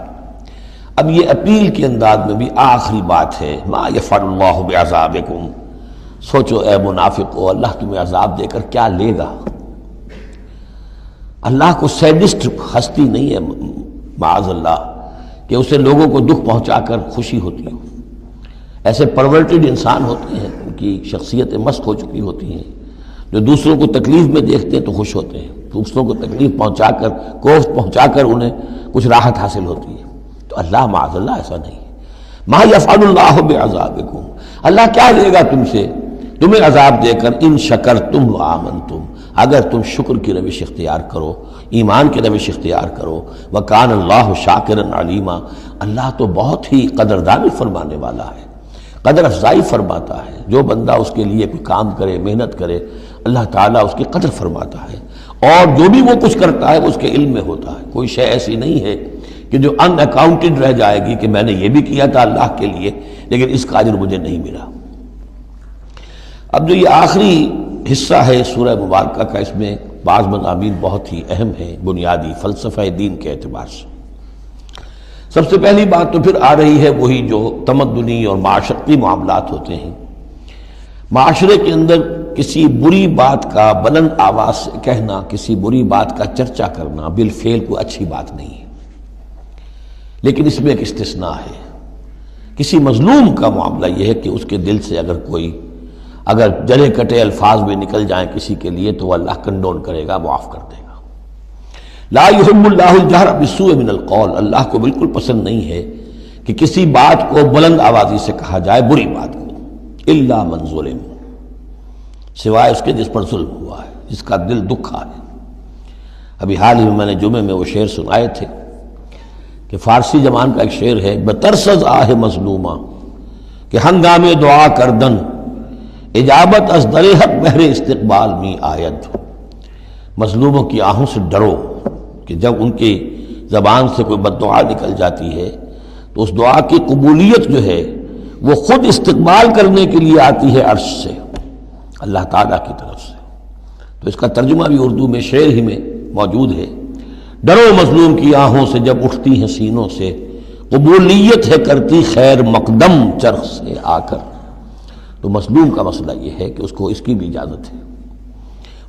اب یہ اپیل کے انداز میں بھی آخری بات ہے، مَا يَفْعَلُ اللَّهُ بِعَذَابِكُمْ، سوچو اے منافقو، اللہ تمہیں عذاب دے کر کیا لے گا؟ اللہ کو سیڈسٹ ہستی نہیں ہے معاذ اللہ کہ اسے لوگوں کو دکھ پہنچا کر خوشی ہوتی ہو۔ ایسے پرورٹڈ انسان ہوتے ہیں، ان کی شخصیتیں مست ہو چکی ہوتی ہیں، جو دوسروں کو تکلیف میں دیکھتے ہیں تو خوش ہوتے ہیں، دوسروں کو تکلیف پہنچا کر، کوفت پہنچا کر انہیں کچھ راحت حاصل ہوتی ہے۔ تو اللہ معاذ اللہ ایسا نہیں ہے۔ ما یفعل اللہ بعذابکم، اللہ کیا لے گا تم سے، تمہیں عذاب دے کر، ان شکرتم وآمنتم، اگر تم شکر کی روش اختیار کرو، ایمان کی روش اختیار کرو۔ وکان اللہ شاکرا علیما، اللہ تو بہت ہی قدردانی فرمانے والا ہے، قدر افزائی فرماتا ہے۔ جو بندہ اس کے لیے کوئی کام کرے، محنت کرے، اللہ تعالیٰ اس کی قدر فرماتا ہے، اور جو بھی وہ کچھ کرتا ہے وہ اس کے علم میں ہوتا ہے۔ کوئی شے ایسی نہیں ہے کہ جو ان اکاؤنٹڈ رہ جائے گی کہ میں نے یہ بھی کیا تھا اللہ کے لیے لیکن اس کا اجر مجھے نہیں ملا۔ اب جو یہ آخری حصہ ہے سورہ مبارکہ کا، اس میں بعض مضامین بہت ہی اہم ہیں بنیادی فلسفہ دین کے اعتبار سے۔ سب سے پہلی بات تو پھر آ رہی ہے وہی جو تمدنی اور معاشرتی معاملات ہوتے ہیں۔ معاشرے کے اندر کسی بری بات کا بلند آواز سے کہنا، کسی بری بات کا چرچا کرنا بالفعل کوئی اچھی بات نہیں ہے، لیکن اس میں ایک استثناء ہے۔ کسی مظلوم کا معاملہ یہ ہے کہ اس کے دل سے اگر جلے کٹے الفاظ میں نکل جائیں کسی کے لیے تو وہ اللہ کنڈون کرے گا، معاف کر دے گا۔ لا يحب اللہ الجہر بالسوء من القول، اللہ کو بالکل پسند نہیں ہے کہ کسی بات کو بلند آوازی سے کہا جائے، بری بات کو، الا من ظلم، سوائے اس کے جس پر ظلم ہوا ہے، جس کا دل دکھا ہے۔ ابھی حال ہی میں نے جمعے میں وہ شعر سنائے تھے کہ فارسی زبان کا ایک شعر ہے، بترسز آہ مظلومہ کہ ہنگامے دعا کردن، اجابت از در حق بہر استقبال می آید۔ مظلوموں کی آہوں سے ڈرو کہ جب ان کی زبان سے کوئی بد دعا نکل جاتی ہے تو اس دعا کی قبولیت جو ہے وہ خود استقبال کرنے کے لیے آتی ہے عرش سے، اللہ تعالیٰ کی طرف سے۔ تو اس کا ترجمہ بھی اردو میں شعر ہی میں موجود ہے، ڈرو مظلوم کی آہوں سے جب اٹھتی ہیں سینوں سے، قبولیت ہے کرتی خیر مقدم چرخ سے آ کر۔ تو مظلوم کا مسئلہ یہ ہے کہ اس کو اس کی بھی اجازت ہے۔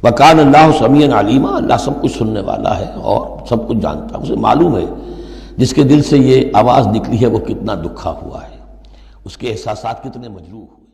وَكَانَ اللَّهُ سَمِيعًا عَلِيمًا، اللہ سب کچھ سننے والا ہے اور سب کچھ جانتا ہے، اسے معلوم ہے جس کے دل سے یہ آواز نکلی ہے وہ کتنا دکھا ہوا ہے، اس کے احساسات کتنے مجروح ہوئے۔